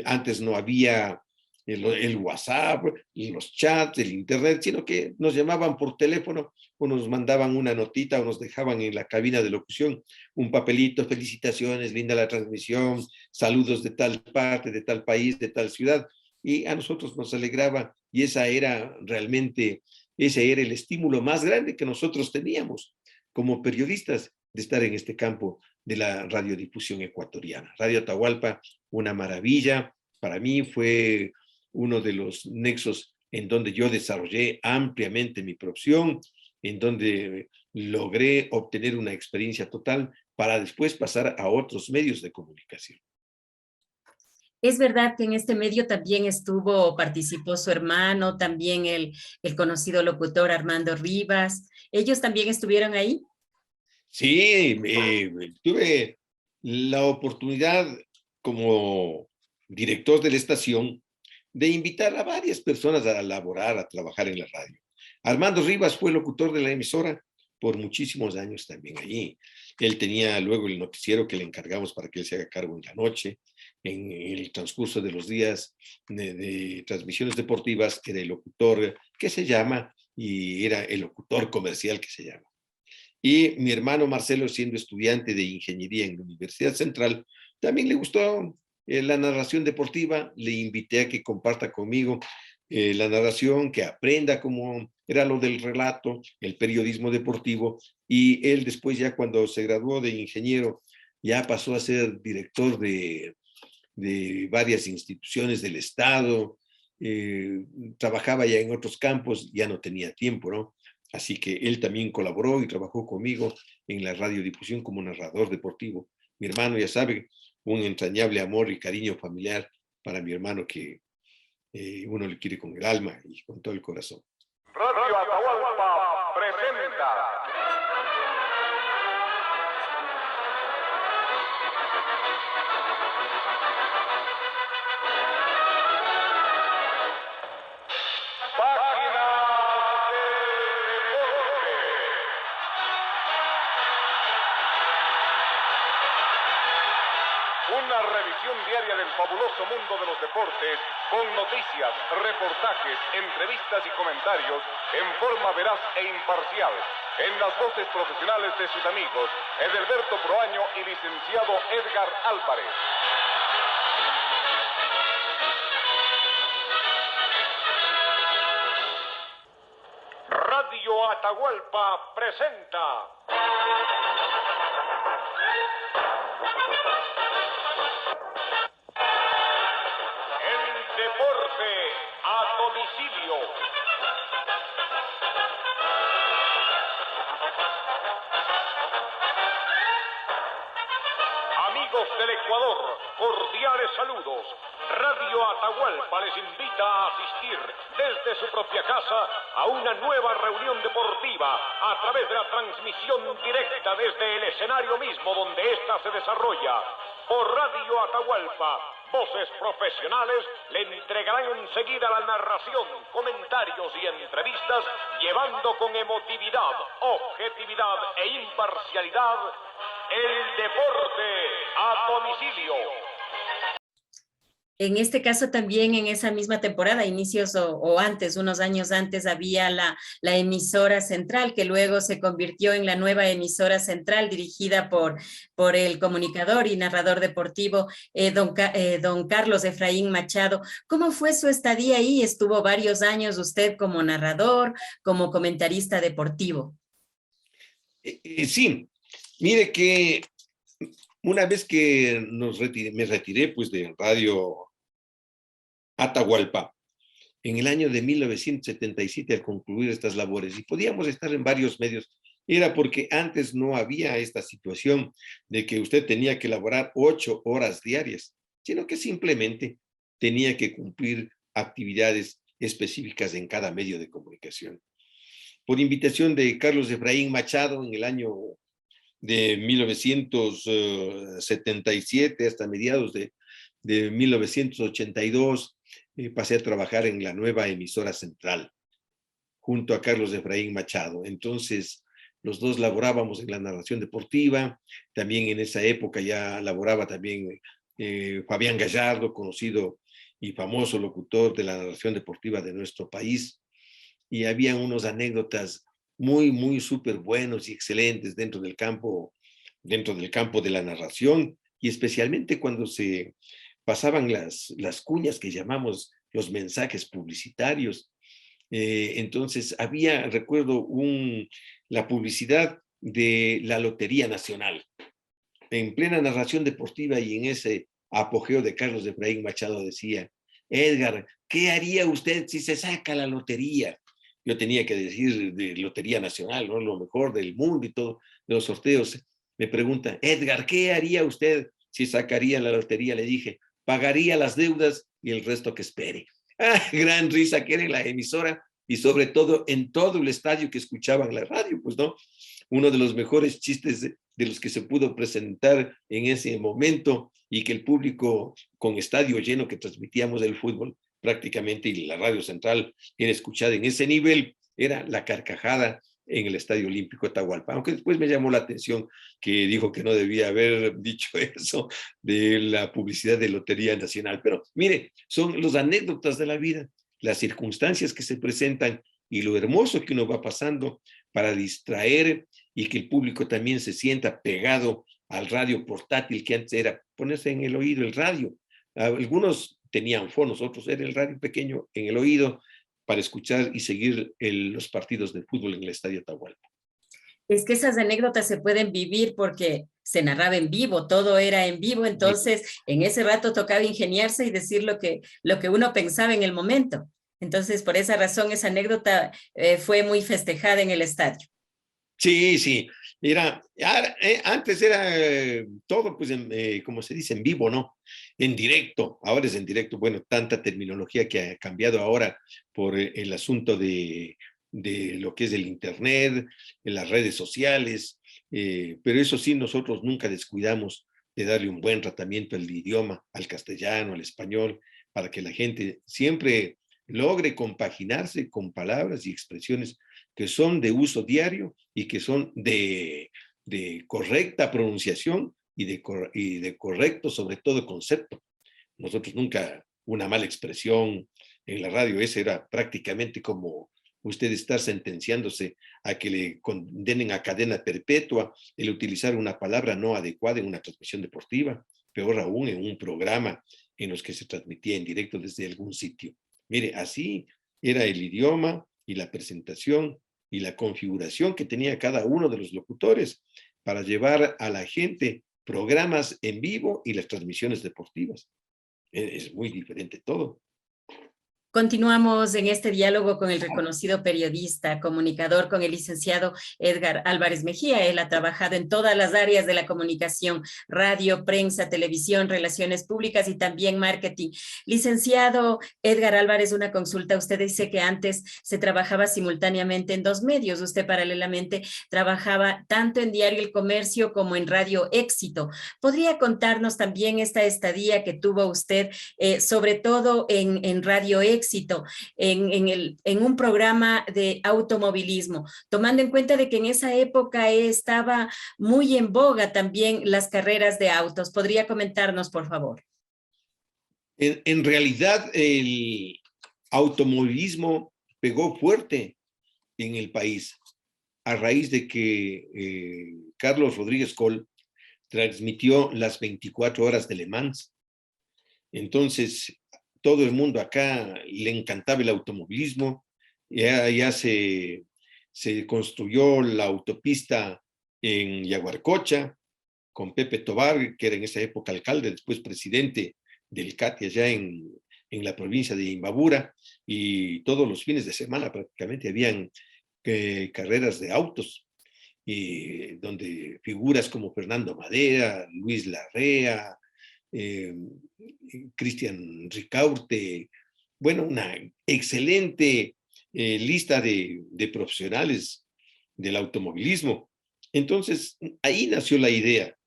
Antes no había el WhatsApp, los chats, el internet, sino que nos llamaban por teléfono o nos mandaban una notita o nos dejaban en la cabina de locución un papelito, felicitaciones, linda la transmisión, saludos de tal parte, de tal país, de tal ciudad. Y a nosotros nos alegraba y ese era el estímulo más grande que nosotros teníamos como periodistas de estar en este campo de la radiodifusión ecuatoriana. Radio Atahualpa, una maravilla. Para mí fue uno de los nexos en donde yo desarrollé ampliamente mi profesión, en donde logré obtener una experiencia total para después pasar a otros medios de comunicación. Es verdad que en este medio también participó su hermano, también el conocido locutor Armando Rivas. ¿Ellos también estuvieron ahí? Sí, tuve la oportunidad como director de la estación de invitar a varias personas a laborar, a trabajar en la radio. Armando Rivas fue locutor de la emisora por muchísimos años también allí. Él tenía luego el noticiero que le encargamos para que él se haga cargo en la noche. En el transcurso de los días de transmisiones deportivas era el locutor que se llama y era el locutor comercial que se llama. Y mi hermano Marcelo, siendo estudiante de ingeniería en la Universidad Central, también le gustó la narración deportiva. Le invité a que comparta conmigo la narración, que aprenda cómo era lo del relato, el periodismo deportivo. Y él después, ya cuando se graduó de ingeniero ya pasó a ser director de varias instituciones del Estado, trabajaba ya en otros campos, ya no tenía tiempo, ¿no? Así que él también colaboró y trabajó conmigo en la radiodifusión como narrador deportivo. Mi hermano, ya sabe, un entrañable amor y cariño familiar para mi hermano que uno le quiere con el alma y con todo el corazón. Radio Atahualpa presenta. Una revisión diaria del fabuloso mundo de los deportes, con noticias, reportajes, entrevistas y comentarios en forma veraz e imparcial, en las voces profesionales de sus amigos, Edelberto Proaño y licenciado Edgar Álvarez. Radio Atahualpa presenta. Deporte a domicilio. Amigos del Ecuador, cordiales saludos. Radio Atahualpa les invita a asistir desde su propia casa a una nueva reunión deportiva a través de la transmisión directa desde el escenario mismo donde ésta se desarrolla. Por Radio Atahualpa, voces profesionales le entregarán enseguida la narración, comentarios y entrevistas, llevando con emotividad, objetividad e imparcialidad el deporte a domicilio. En este caso también en esa misma temporada, inicios o antes, unos años antes, había la emisora central que luego se convirtió en la nueva emisora central dirigida por el comunicador y narrador deportivo don Carlos Efraín Machado. ¿Cómo fue su estadía ahí? Estuvo varios años usted como narrador, como comentarista deportivo. Sí, mire que una vez que me retiré pues de Radio Atahualpa, en el año de 1977 al concluir estas labores, y podíamos estar en varios medios, era porque antes no había esta situación de que usted tenía que laborar 8 horas diarias, sino que simplemente tenía que cumplir actividades específicas en cada medio de comunicación. Por invitación de Carlos Efraín Machado, en el año de 1977 hasta mediados de 1982, pasé a trabajar en la nueva emisora central, junto a Carlos Efraín Machado. Entonces, los dos laborábamos en la narración deportiva. También en esa época ya laboraba también Fabián Gallardo, conocido y famoso locutor de la narración deportiva de nuestro país. Y había unos anécdotas muy súper buenos y excelentes dentro del campo de la narración, y especialmente cuando se pasaban las cuñas que llamamos los mensajes publicitarios. Entonces recuerdo la publicidad de la Lotería Nacional, en plena narración deportiva, y en ese apogeo de Carlos Efraín Machado decía: Edgar, ¿qué haría usted si se saca la lotería? Yo tenía que decir de Lotería Nacional, ¿no? Lo mejor del mundo y todo, de los sorteos. Me pregunta, Edgar, ¿qué haría usted si sacaría la lotería? Le dije, pagaría las deudas y el resto que espere. Gran risa que era en la emisora, y sobre todo en todo el estadio que escuchaban la radio, pues, ¿no? Uno de los mejores chistes de los que se pudo presentar en ese momento, y que el público con estadio lleno que transmitíamos el fútbol prácticamente, y la radio central era escuchada en ese nivel, era la carcajada en el Estadio Olímpico de Atahualpa. Aunque después me llamó la atención que dijo que no debía haber dicho eso de la publicidad de Lotería Nacional. Pero mire, son las anécdotas de la vida, las circunstancias que se presentan y lo hermoso que uno va pasando para distraer y que el público también se sienta pegado al radio portátil, que antes era ponerse en el oído el radio. Algunos tenían fonos, otros era el radio pequeño en el oído para escuchar y seguir los partidos de fútbol en el Estadio Atahualpa. Es que esas anécdotas se pueden vivir porque se narraba en vivo, todo era en vivo, entonces en ese rato tocaba ingeniarse y decir lo que uno pensaba en el momento. Entonces, por esa razón, esa anécdota fue muy festejada en el estadio. Sí, sí. Antes era todo, pues, como se dice, en vivo, ¿no? En directo. Ahora es en directo. Bueno, tanta terminología que ha cambiado ahora por el asunto de lo que es el Internet, en las redes sociales. Pero eso sí, nosotros nunca descuidamos de darle un buen tratamiento al idioma, al castellano, al español, para que la gente siempre logre compaginarse con palabras y expresiones que son de uso diario y que son de correcta pronunciación y de correcto, sobre todo, concepto. Nosotros nunca una mala expresión en la radio, ese era prácticamente como usted estar sentenciándose a que le condenen a cadena perpetua el utilizar una palabra no adecuada en una transmisión deportiva, peor aún en un programa en los que se transmitía en directo desde algún sitio. Mire, así era el idioma y la presentación y la configuración que tenía cada uno de los locutores para llevar a la gente programas en vivo y las transmisiones deportivas. Es muy diferente todo. Continuamos en este diálogo con el reconocido periodista, comunicador, con el licenciado Edgar Álvarez Mejía. Él ha trabajado en todas las áreas de la comunicación: radio, prensa, televisión, relaciones públicas y también marketing. Licenciado Edgar Álvarez, una consulta. Usted dice que antes se trabajaba simultáneamente en dos medios. Usted paralelamente trabajaba tanto en Diario El Comercio como en Radio Éxito. ¿Podría contarnos también esta estadía que tuvo usted, sobre todo en Radio Éxito, en un programa de automovilismo, tomando en cuenta de que en esa época estaba muy en boga también las carreras de autos? ¿Podría comentarnos, por favor? En realidad, el automovilismo pegó fuerte en el país a raíz de que Carlos Rodríguez Col transmitió las 24 horas de Le Mans. Entonces, todo el mundo acá le encantaba el automovilismo. Ya se construyó la autopista en Yaguarcocha con Pepe Tobar, que era en esa época alcalde, después presidente del CATI allá en la provincia de Imbabura, y todos los fines de semana prácticamente habían carreras de autos, y donde figuras como Fernando Madera, Luis Larrea, Cristian Ricaurte, bueno, una excelente lista de profesionales del automovilismo. Entonces, ahí nació la idea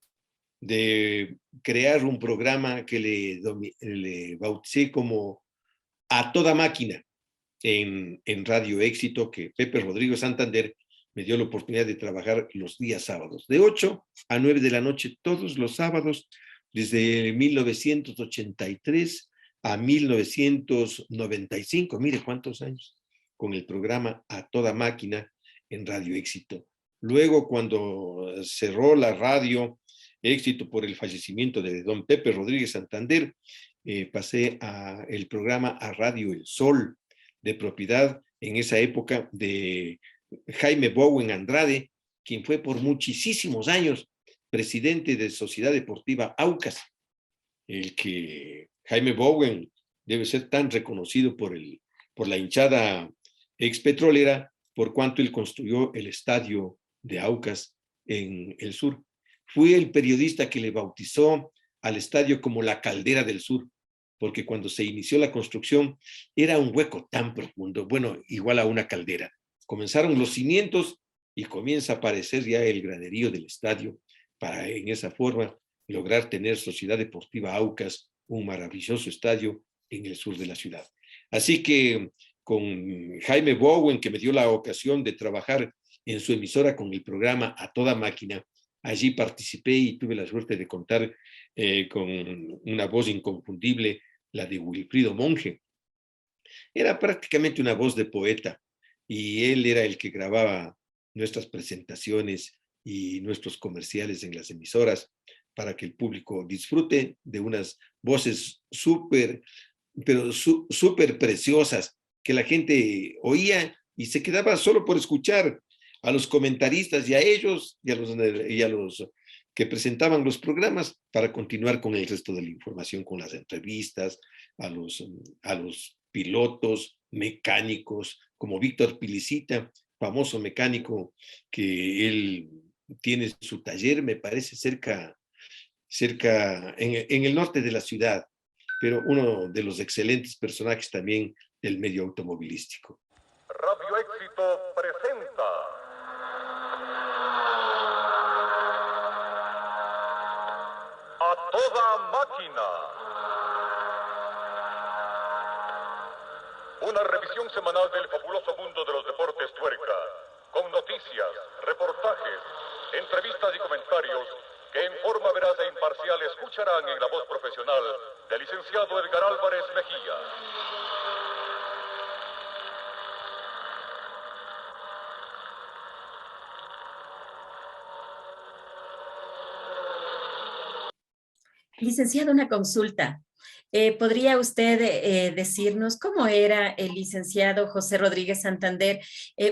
de crear un programa que le bauticé como A Toda Máquina en Radio Éxito, que Pepe Rodrigo Santander me dio la oportunidad de trabajar los días sábados, de 8 a 9 de la noche, todos los sábados, desde 1983 a 1995, mire cuántos años, con el programa A Toda Máquina en Radio Éxito. Luego, cuando cerró la Radio Éxito por el fallecimiento de don Pepe Rodríguez Santander, pasé el programa a Radio El Sol, de propiedad en esa época de Jaime Bowen Andrade, quien fue por muchísimos años presidente de Sociedad Deportiva Aucas, el que Jaime Bowen debe ser tan reconocido por la hinchada expetrolera, por cuanto él construyó el estadio de Aucas en el sur. Fui el periodista que le bautizó al estadio como la Caldera del Sur, porque cuando se inició la construcción era un hueco tan profundo, bueno, igual a una caldera. Comenzaron los cimientos y comienza a aparecer ya el graderío del estadio, para en esa forma lograr tener Sociedad Deportiva Aucas, un maravilloso estadio en el sur de la ciudad. Así que con Jaime Bowen, que me dio la ocasión de trabajar en su emisora con el programa A Toda Máquina, allí participé y tuve la suerte de contar con una voz inconfundible, la de Wilfrido Monge. Era prácticamente una voz de poeta, y él era el que grababa nuestras presentaciones y nuestros comerciales en las emisoras para que el público disfrute de unas voces súper preciosas que la gente oía y se quedaba solo por escuchar a los comentaristas y a ellos y a los que presentaban los programas para continuar con el resto de la información, con las entrevistas, a los pilotos, mecánicos, como Víctor Pilicita, famoso mecánico que él tiene su taller, me parece, cerca en el norte de la ciudad, pero uno de los excelentes personajes también del medio automovilístico. Radio Éxito presenta A Toda Máquina, una revisión semanal del fabuloso mundo de los deportes tuerca, con noticias, reportajes, entrevistas y comentarios que en forma veraz e imparcial escucharán en la voz profesional del licenciado Edgar Álvarez Mejía. Licenciado, una consulta. ¿Podría usted decirnos cómo era el licenciado José Rodríguez Santander?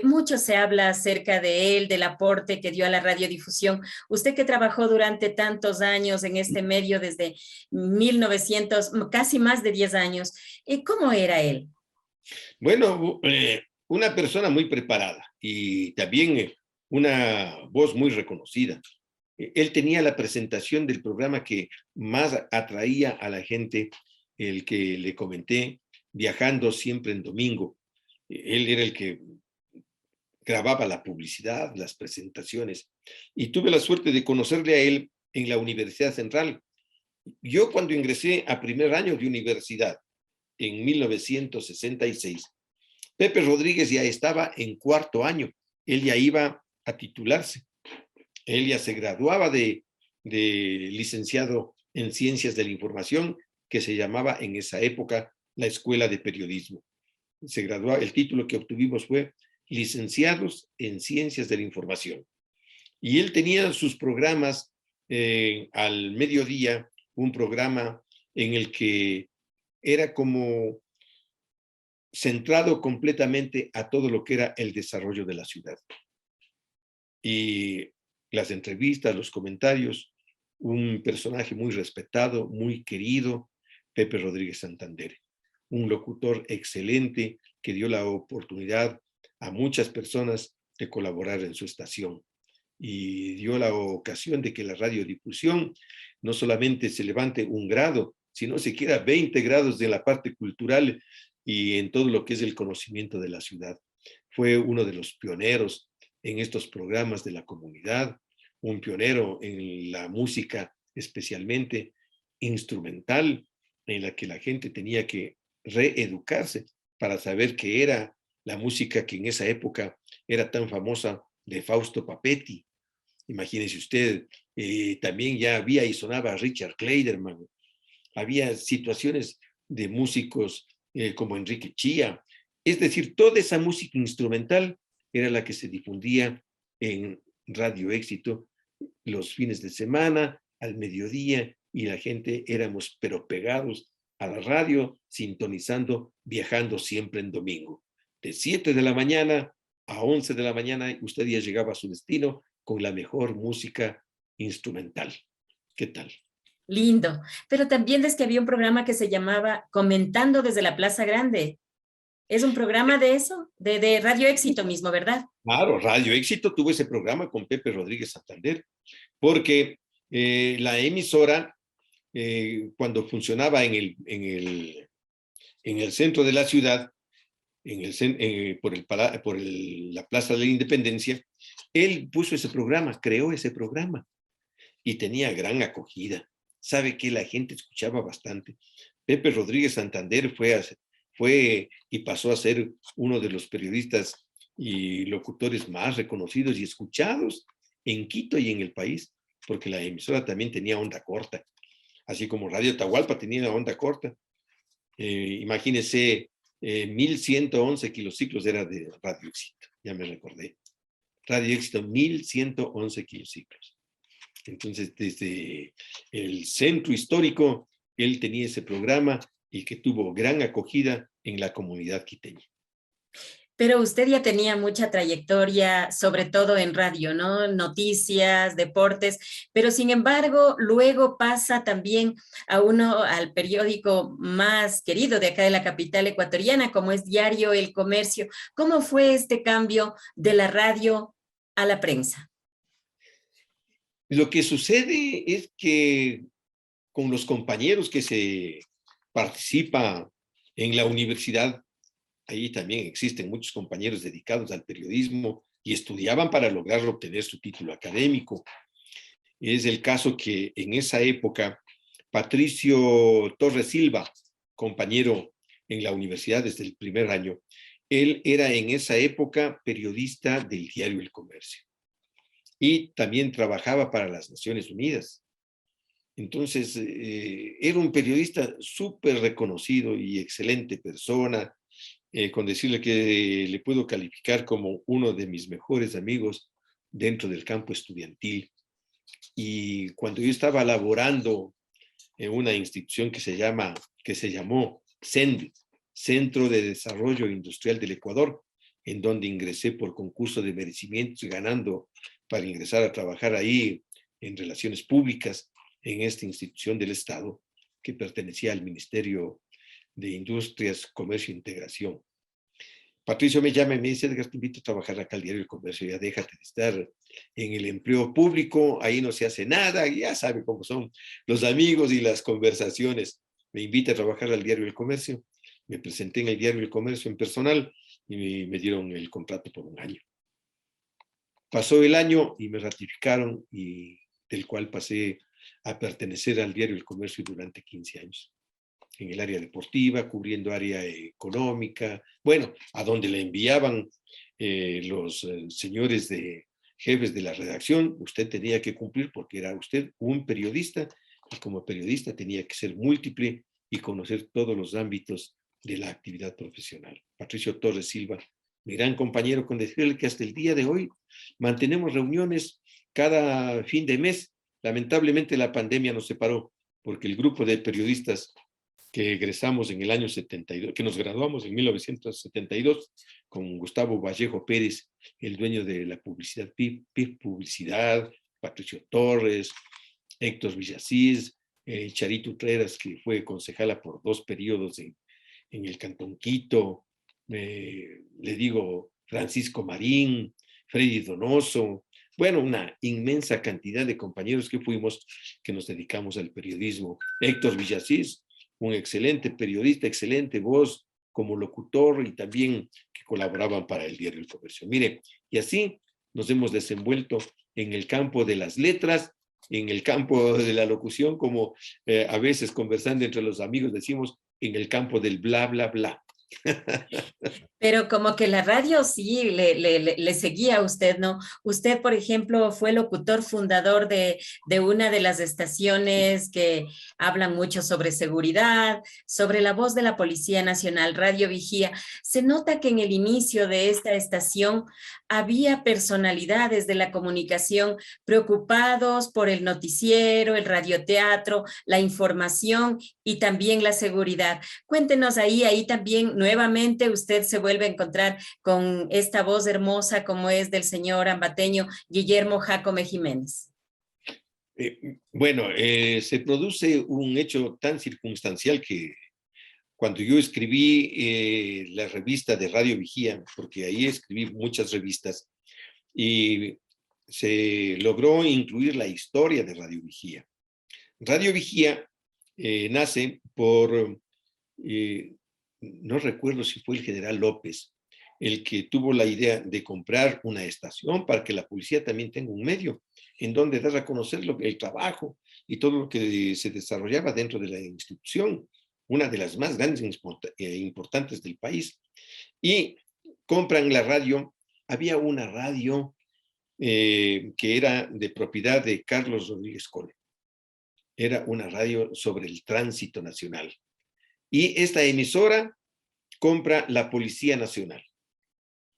Mucho se habla acerca de él, del aporte que dio a la radiodifusión. Usted que trabajó durante tantos años en este medio, desde 1900, casi más de 10 años, ¿cómo era él? Bueno, una persona muy preparada y también una voz muy reconocida. Él tenía la presentación del programa que más atraía a la gente, el que le comenté, Viajando Siempre en Domingo. Él era el que grababa la publicidad, las presentaciones, y tuve la suerte de conocerle a él en la Universidad Central. Yo cuando ingresé a primer año de universidad, en 1966, Pepe Rodríguez ya estaba en cuarto año, él ya iba a titularse. Él ya se graduaba de licenciado en Ciencias de la Información, que se llamaba en esa época la Escuela de Periodismo. Se graduó, el título que obtuvimos fue Licenciados en Ciencias de la Información. Y él tenía sus programas al mediodía, un programa en el que era como centrado completamente a todo lo que era el desarrollo de la ciudad. Y las entrevistas, los comentarios, un personaje muy respetado, muy querido, Pepe Rodríguez Santander, un locutor excelente que dio la oportunidad a muchas personas de colaborar en su estación y dio la ocasión de que la radiodifusión no solamente se levante un grado, sino siquiera 20 grados de la parte cultural y en todo lo que es el conocimiento de la ciudad. Fue uno de los pioneros en estos programas de la comunidad, un pionero en la música, especialmente instrumental, en la que la gente tenía que reeducarse para saber qué era la música que en esa época era tan famosa de Fausto Papetti. Imagínese usted, también ya había y sonaba Richard Clayderman, había situaciones de músicos como Enrique Chía, es decir, toda esa música instrumental era la que se difundía en Radio Éxito los fines de semana, al mediodía, y la gente éramos pero pegados a la radio, sintonizando, Viajando Siempre en Domingo. De 7 de la mañana a 11 de la mañana, usted ya llegaba a su destino con la mejor música instrumental. ¿Qué tal? Lindo. Pero también es que había un programa que se llamaba Comentando desde la Plaza Grande. ¿Es un programa de eso? De Radio Éxito mismo, ¿verdad? Claro, Radio Éxito tuvo ese programa con Pepe Rodríguez Santander, porque la emisora, cuando funcionaba en el centro de la ciudad, por la Plaza de la Independencia, él puso ese programa, creó ese programa y tenía gran acogida. Sabe que la gente escuchaba bastante. Pepe Rodríguez Santander fue y pasó a ser uno de los periodistas y locutores más reconocidos y escuchados en Quito y en el país, porque la emisora también tenía onda corta, así como Radio Atahualpa tenía onda corta. Imagínese, 1111 kilociclos era de Radio Éxito, ya me recordé. Radio Éxito, 1111 kilociclos. Entonces, desde el centro histórico, él tenía ese programa y que tuvo gran acogida en la comunidad quiteña. Pero usted ya tenía mucha trayectoria, sobre todo en radio, ¿no? Noticias, deportes, pero sin embargo, luego pasa también al periódico más querido de acá de la capital ecuatoriana, como es Diario El Comercio. ¿Cómo fue este cambio de la radio a la prensa? Lo que sucede es que con los compañeros que se participa en la universidad, ahí también existen muchos compañeros dedicados al periodismo y estudiaban para lograr obtener su título académico. Es el caso que en esa época, Patricio Torres Silva, compañero en la universidad desde el primer año, él era en esa época periodista del diario El Comercio y también trabajaba para las Naciones Unidas. Entonces, era un periodista súper reconocido y excelente persona, con decirle que le puedo calificar como uno de mis mejores amigos dentro del campo estudiantil. Y cuando yo estaba laborando en una institución que se llamó CEND, Centro de Desarrollo Industrial del Ecuador, en donde ingresé por concurso de merecimientos y ganando para ingresar a trabajar ahí en relaciones públicas en esta institución del Estado que pertenecía al Ministerio de Industrias, Comercio e Integración. Patricio me llama y me dice: Edgar, te invito a trabajar acá al Diario del Comercio, ya déjate de estar en el empleo público, ahí no se hace nada, ya sabe cómo son los amigos y las conversaciones. Me invita a trabajar al Diario del Comercio, me presenté en el Diario del Comercio en personal y me dieron el contrato por 1 año. Pasó el año y me ratificaron, y del cual pasé a pertenecer al Diario del Comercio durante 15 años. En el área deportiva, cubriendo área económica, bueno, a donde le enviaban los señores jefes de la redacción, usted tenía que cumplir porque era usted un periodista y como periodista tenía que ser múltiple y conocer todos los ámbitos de la actividad profesional. Patricio Torres Silva, mi gran compañero, con decirle que hasta el día de hoy mantenemos reuniones cada fin de mes. Lamentablemente la pandemia nos separó porque el grupo de periodistas que egresamos en el año 72, que nos graduamos en 1972, con Gustavo Vallejo Pérez, el dueño de la publicidad, PIB Publicidad, Patricio Torres, Héctor Villasís, Charito Utreras, que fue concejala por 2 periodos en el Cantón Quito, le digo Francisco Marín, Freddy Donoso, bueno, una inmensa cantidad de compañeros que fuimos, que nos dedicamos al periodismo. Héctor Villasís, un excelente periodista, excelente voz como locutor y también que colaboraban para el Diario El Comercio. Mire, y así nos hemos desenvuelto en el campo de las letras, en el campo de la locución, como a veces conversando entre los amigos decimos, en el campo del bla, bla, bla. Pero como que la radio sí le seguía a usted, ¿no? Usted, por ejemplo, fue locutor fundador de una de las estaciones que hablan mucho sobre seguridad, sobre la voz de la Policía Nacional, Radio Vigía. Se nota que en el inicio de esta estación había personalidades de la comunicación preocupados por el noticiero, el radioteatro, la información y también la seguridad. Cuéntenos ahí también nuevamente usted se vuelve a encontrar con esta voz hermosa como es del señor ambateño Guillermo Jácome Jiménez. Bueno, se produce un hecho tan circunstancial que cuando yo escribí la revista de Radio Vigía, porque ahí escribí muchas revistas, y se logró incluir la historia de Radio Vigía. Radio Vigía nace por, no recuerdo si fue el general López, el que tuvo la idea de comprar una estación para que la policía también tenga un medio en donde dar a conocer el trabajo y todo lo que se desarrollaba dentro de la institución, una de las más grandes e importantes del país. Y compran la radio. Había una radio que era de propiedad de Carlos Rodríguez Cole. Era una radio sobre el tránsito nacional. Y esta emisora compra la Policía Nacional.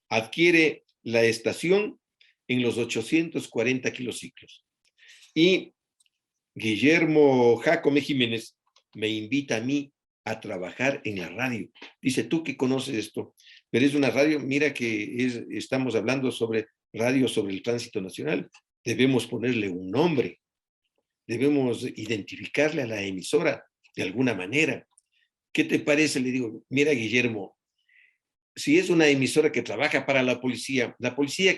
Adquiere la estación en los 840 kilociclos. Y Guillermo Jácome Jiménez me invita a mí a trabajar en la radio. Dice, tú que conoces esto, pero es una radio, mira que estamos hablando sobre radio, sobre el tránsito nacional. Debemos ponerle un nombre, debemos identificarle a la emisora de alguna manera. ¿Qué te parece? Le digo, mira, Guillermo, si es una emisora que trabaja para ¿la policía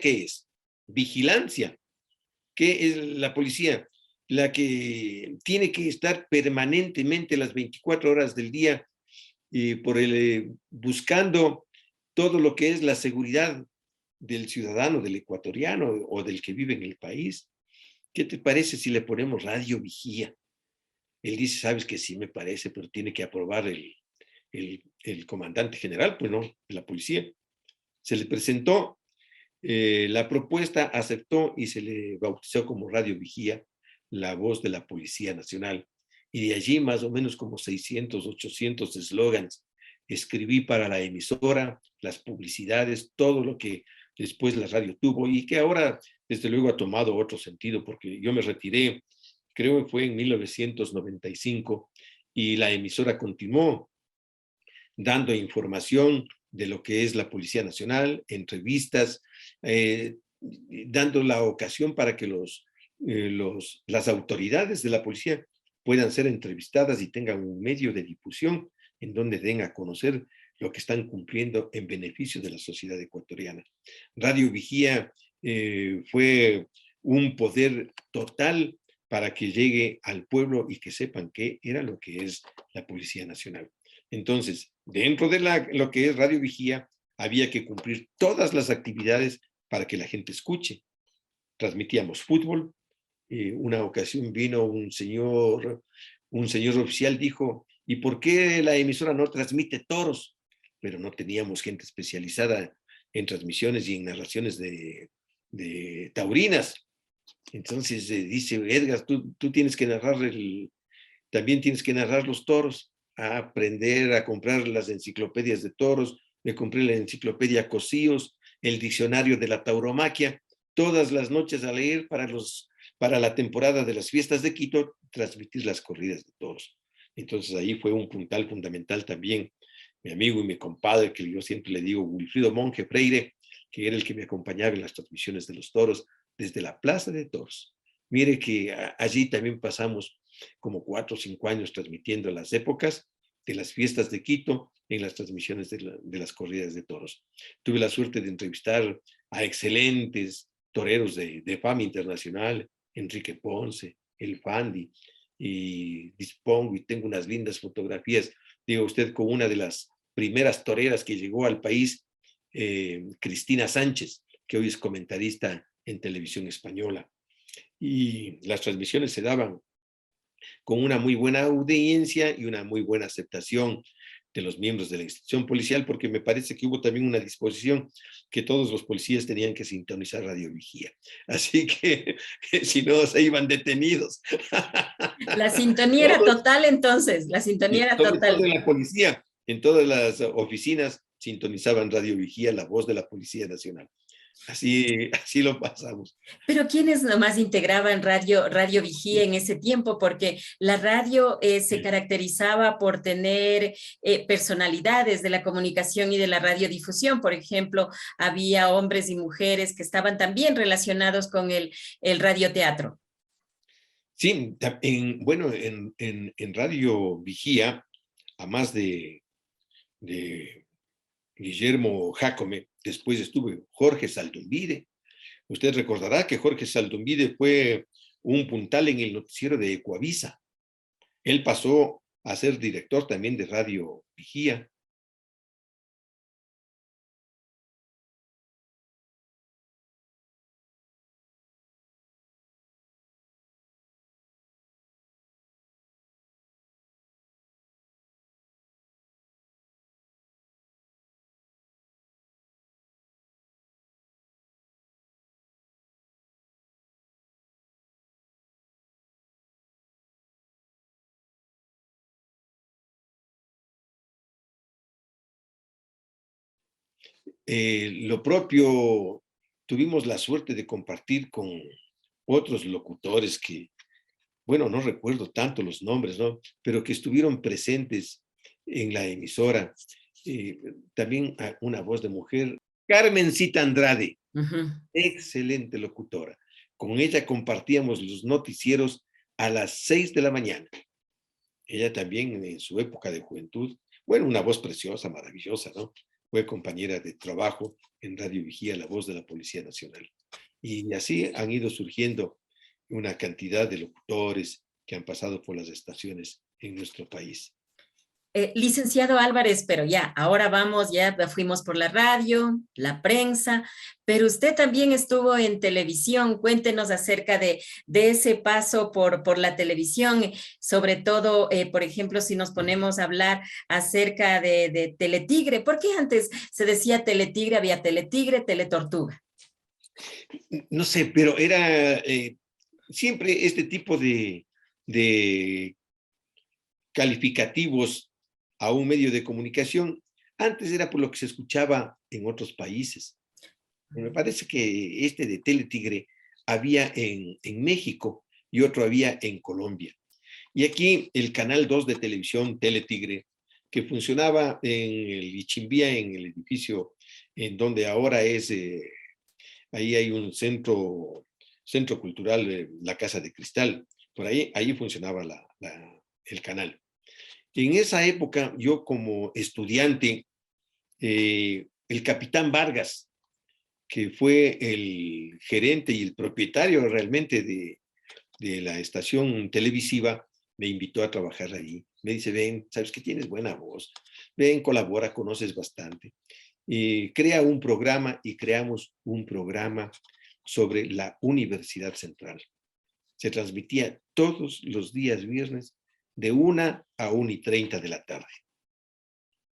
qué es? Vigilancia. ¿Qué es la policía? La que tiene que estar permanentemente las 24 horas del día buscando todo lo que es la seguridad del ciudadano, del ecuatoriano o del que vive en el país. ¿Qué te parece si le ponemos radio vigía? Él dice, sabes que sí me parece, pero tiene que aprobar el comandante general, pues no, la policía. Se le presentó la propuesta, aceptó y se le bautizó como Radio Vigía, la voz de la Policía Nacional. Y de allí más o menos como 600, 800 eslogans escribí para la emisora, las publicidades, todo lo que después la radio tuvo y que ahora desde luego ha tomado otro sentido porque yo me retiré, creo que fue en 1995 y la emisora continuó dando información de lo que es la Policía Nacional, entrevistas, dando la ocasión para que las autoridades de la policía puedan ser entrevistadas y tengan un medio de difusión en donde den a conocer lo que están cumpliendo en beneficio de la sociedad ecuatoriana. Radio Vigía fue un poder total para que llegue al pueblo y que sepan qué era lo que es la Policía Nacional. Entonces, dentro de lo que es Radio Vigía, había que cumplir todas las actividades para que la gente escuche. Transmitíamos fútbol. Una ocasión vino un señor oficial, dijo, ¿y por qué la emisora no transmite toros? Pero no teníamos gente especializada en transmisiones y en narraciones de taurinas. Entonces dice, Edgar, tú tienes que también tienes que narrar los toros, a aprender a comprar las enciclopedias de toros. Me compré la enciclopedia Cosíos, el diccionario de la tauromaquia, todas las noches a leer para la temporada de las fiestas de Quito, transmitir las corridas de toros. Entonces ahí fue un puntal fundamental también, mi amigo y mi compadre, que yo siempre le digo, Wilfrido Monje Freire, que era el que me acompañaba en las transmisiones de los toros desde la Plaza de Toros. Mire que allí también pasamos como 4 o 5 años transmitiendo las épocas de las fiestas de Quito en las transmisiones de las corridas de toros. Tuve la suerte de entrevistar a excelentes toreros de fama internacional, Enrique Ponce, El Fandi, y dispongo y tengo unas lindas fotografías, digo usted, con una de las primeras toreras que llegó al país, Cristina Sánchez, que hoy es comentarista en televisión española. Y las transmisiones se daban con una muy buena audiencia y una muy buena aceptación de los miembros de la institución policial, porque me parece que hubo también una disposición que todos los policías tenían que sintonizar Radio Vigía. Así que si no, se iban detenidos. La sintonía era total entonces, la sintonía era total. Todo en la policía, en todas las oficinas sintonizaban Radio Vigía, la voz de la Policía Nacional. Así lo pasamos. Pero ¿quiénes nomás integraban Radio Vigía en ese tiempo? Porque la radio se caracterizaba por tener personalidades de la comunicación y de la radiodifusión. Por ejemplo, había hombres y mujeres que estaban también relacionados con el radioteatro. Sí, en Radio Vigía, a más de Guillermo Jácome, después estuvo Jorge Saldumbide. Usted recordará que Jorge Saldumbide fue un puntal en el noticiero de Ecuavisa. Él pasó a ser director también de Radio Vigía. Lo propio, tuvimos la suerte de compartir con otros locutores que, bueno, no recuerdo tanto los nombres, ¿no? Pero que estuvieron presentes en la emisora. También una voz de mujer, Carmencita Andrade, excelente locutora. Con ella compartíamos los noticieros a las 6 de la mañana. Ella también en su época de juventud, bueno, una voz preciosa, maravillosa, ¿no? Fue compañera de trabajo en Radio Vigía, la voz de la Policía Nacional. Y así han ido surgiendo una cantidad de locutores que han pasado por las estaciones en nuestro país. Licenciado Álvarez, pero ya, ahora vamos, ya fuimos por la radio, la prensa, pero usted también estuvo en televisión. Cuéntenos acerca de ese paso por la televisión, sobre todo, por ejemplo, si nos ponemos a hablar acerca de Teletigre. ¿Por qué antes se decía Teletigre, había Teletigre, Teletortuga? No sé, pero era siempre este tipo de calificativos a un medio de comunicación. Antes era por lo que se escuchaba en otros países. Me parece que este de Teletigre había en México y otro había en Colombia. Y aquí el canal 2 de televisión, Teletigre, que funcionaba en el Ichimbía, en el edificio en donde ahora es, ahí hay un centro cultural, la Casa de Cristal. Por ahí funcionaba el canal. En esa época, yo como estudiante, el capitán Vargas, que fue el gerente y el propietario realmente de la estación televisiva, me invitó a trabajar ahí. Me dice, ven, sabes que tienes buena voz, ven, colabora, conoces bastante. Crea un programa y creamos un programa sobre la Universidad Central. Se transmitía todos los días viernes de 1 a 1:30 de la tarde,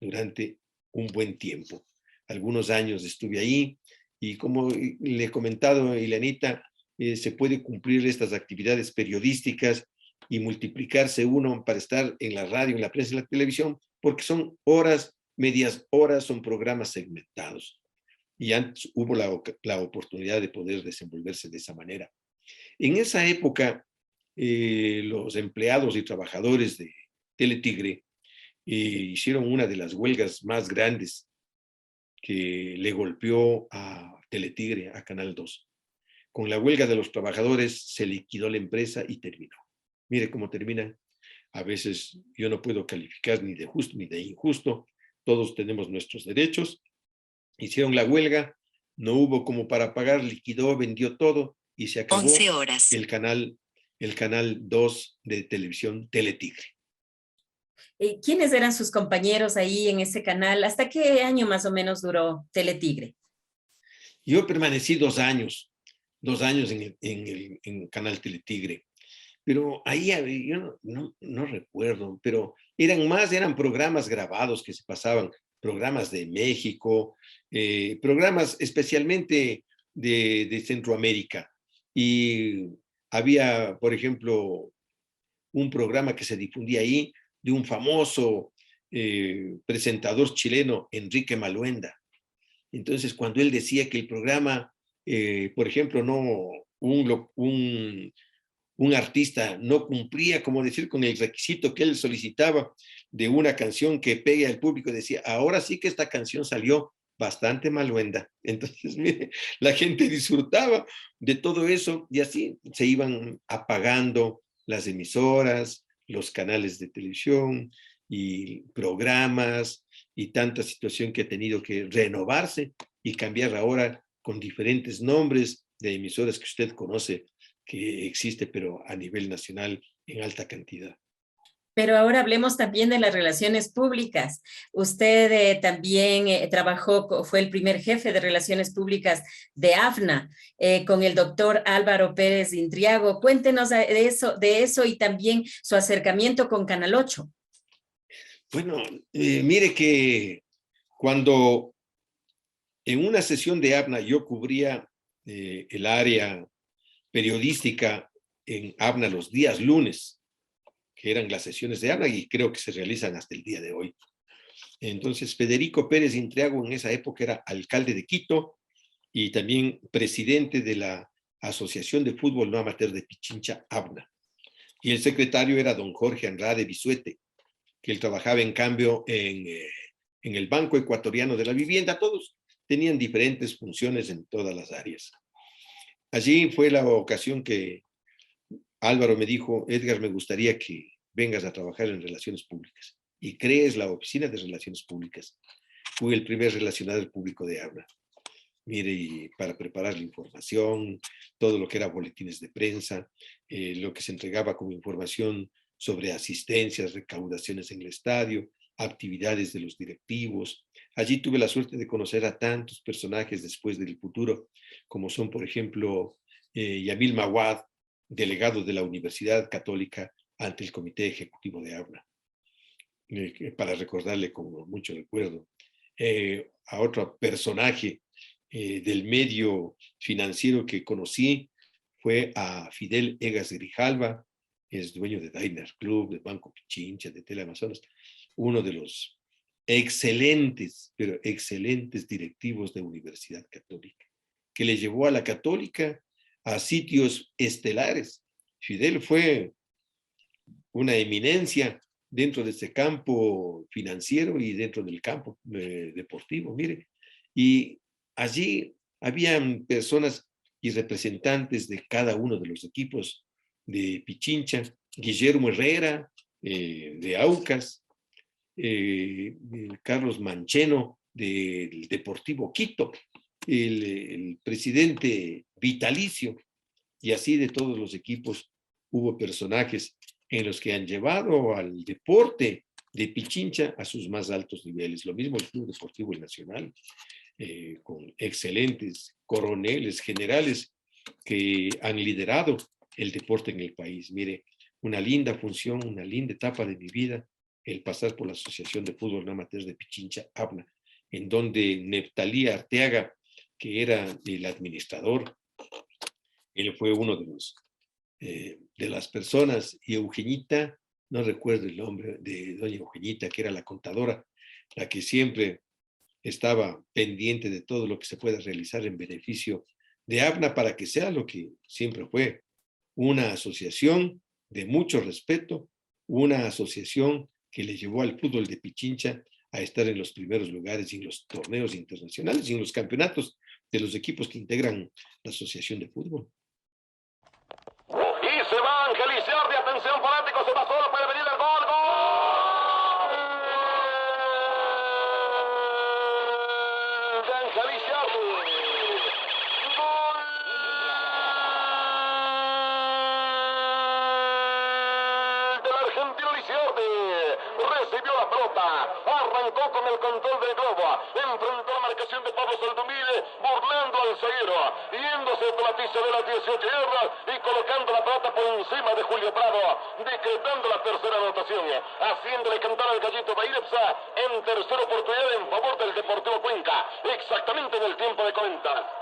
durante un buen tiempo. Algunos años estuve ahí y como le he comentado a Ileanita, se puede cumplir estas actividades periodísticas y multiplicarse uno para estar en la radio, en la prensa y en la televisión, porque son horas, medias horas, son programas segmentados. Y antes hubo la oportunidad de poder desenvolverse de esa manera. En esa época, los empleados y trabajadores de Teletigre hicieron una de las huelgas más grandes que le golpeó a Teletigre, a Canal 2. Con la huelga de los trabajadores se liquidó la empresa y terminó. Mire cómo termina. A veces yo no puedo calificar ni de justo ni de injusto. Todos tenemos nuestros derechos. Hicieron la huelga, no hubo como para pagar, liquidó, vendió todo y se acabó 11 horas. el canal 2 de televisión Teletigre. ¿Quiénes eran sus compañeros ahí en ese canal? ¿Hasta qué año más o menos duró Teletigre? Yo permanecí 2 años en el canal Teletigre, pero ahí yo no recuerdo, pero eran programas grabados que se pasaban, programas de México, programas especialmente de Centroamérica. Y había, por ejemplo, un programa que se difundía ahí de un famoso presentador chileno, Enrique Maluenda. Entonces, cuando él decía que el programa, por ejemplo, un artista no cumplía, como decir, con el requisito que él solicitaba de una canción que pegue al público, decía, ahora sí que esta canción salió bastante maluenda. Entonces, mire, la gente disfrutaba de todo eso y así se iban apagando las emisoras, los canales de televisión y programas y tanta situación que ha tenido que renovarse y cambiar ahora con diferentes nombres de emisoras que usted conoce que existe, pero a nivel nacional en alta cantidad. Pero ahora hablemos también de las relaciones públicas. Usted también trabajó, fue el primer jefe de relaciones públicas de AFNA, con el doctor Álvaro Pérez Intriago. Cuéntenos de eso y también su acercamiento con Canal 8. Bueno, mire que cuando en una sesión de AFNA yo cubría el área periodística en AFNA los días lunes, que eran las sesiones de AFNA y creo que se realizan hasta el día de hoy. Entonces, Federico Pérez Intriago en esa época era alcalde de Quito y también presidente de la Asociación de Fútbol No Amateur de Pichincha, AFNA. Y el secretario era don Jorge Andrade Bisuete. que él trabajaba en cambio en el Banco Ecuatoriano de la Vivienda. Todos tenían diferentes funciones en todas las áreas. Allí fue la ocasión que Álvaro me dijo: Edgar, me gustaría que vengas a trabajar en relaciones públicas y crees la oficina de relaciones públicas. Fui el primer relacionador público de Abra. Mire, y para preparar la información, todo lo que era boletines de prensa, lo que se entregaba como información sobre asistencias, recaudaciones en el estadio, actividades de los directivos. Allí tuve la suerte de conocer a tantos personajes después del futuro, como son, por ejemplo, Yamil Mawad, delegado de la Universidad Católica ante el Comité Ejecutivo de Abra, para recordarle con mucho recuerdo. A otro personaje del medio financiero que conocí fue a Fidel Egas Grijalva, es dueño de Daimler Club, de Banco Pichincha, de Teleamazonas, uno de los excelentes, pero excelentes directivos de Universidad Católica, que le llevó a la Católica a sitios estelares. Fidel fue una eminencia dentro de ese campo financiero y dentro del campo deportivo, mire. Y allí habían personas y representantes de cada uno de los equipos de Pichincha: Guillermo Herrera, de Aucas, Carlos Mancheno, del Deportivo Quito, el presidente vitalicio, y así de todos los equipos hubo personajes en los que han llevado al deporte de Pichincha a sus más altos niveles. Lo mismo el Club Deportivo El Nacional, con excelentes coroneles, generales que han liderado el deporte en el país. Mire, una linda función, una linda etapa de mi vida, el pasar por la Asociación de Fútbol Amateur de Pichincha, ABNA, en donde Neftalí Arteaga, que era el administrador, él fue uno de las personas, y Eugenita, no recuerdo el nombre de doña Eugenita, que era la contadora, la que siempre estaba pendiente de todo lo que se pueda realizar en beneficio de ABNA para que sea lo que siempre fue: una asociación de mucho respeto, una asociación que le llevó al fútbol de Pichincha a estar en los primeros lugares en los torneos internacionales y en los campeonatos de los equipos que integran la asociación de fútbol. Y se va Ángel Lizardi, atención fanáticos, se va solo, puede venir el gol, gol de Ángel Lizardi. Gol del argentino Lizardi. Recibió la pelota, arrancó con el control del globo, enfrentó la marcación de Pablo Saldumide, burlando al zaguero, yéndose por la pista de las 18 yardas y colocando la pelota por encima de Julio Prado, decretando la tercera anotación, haciéndole cantar al gallito Bairepsa en tercera oportunidad en favor del Deportivo Cuenca, exactamente en el tiempo de 40.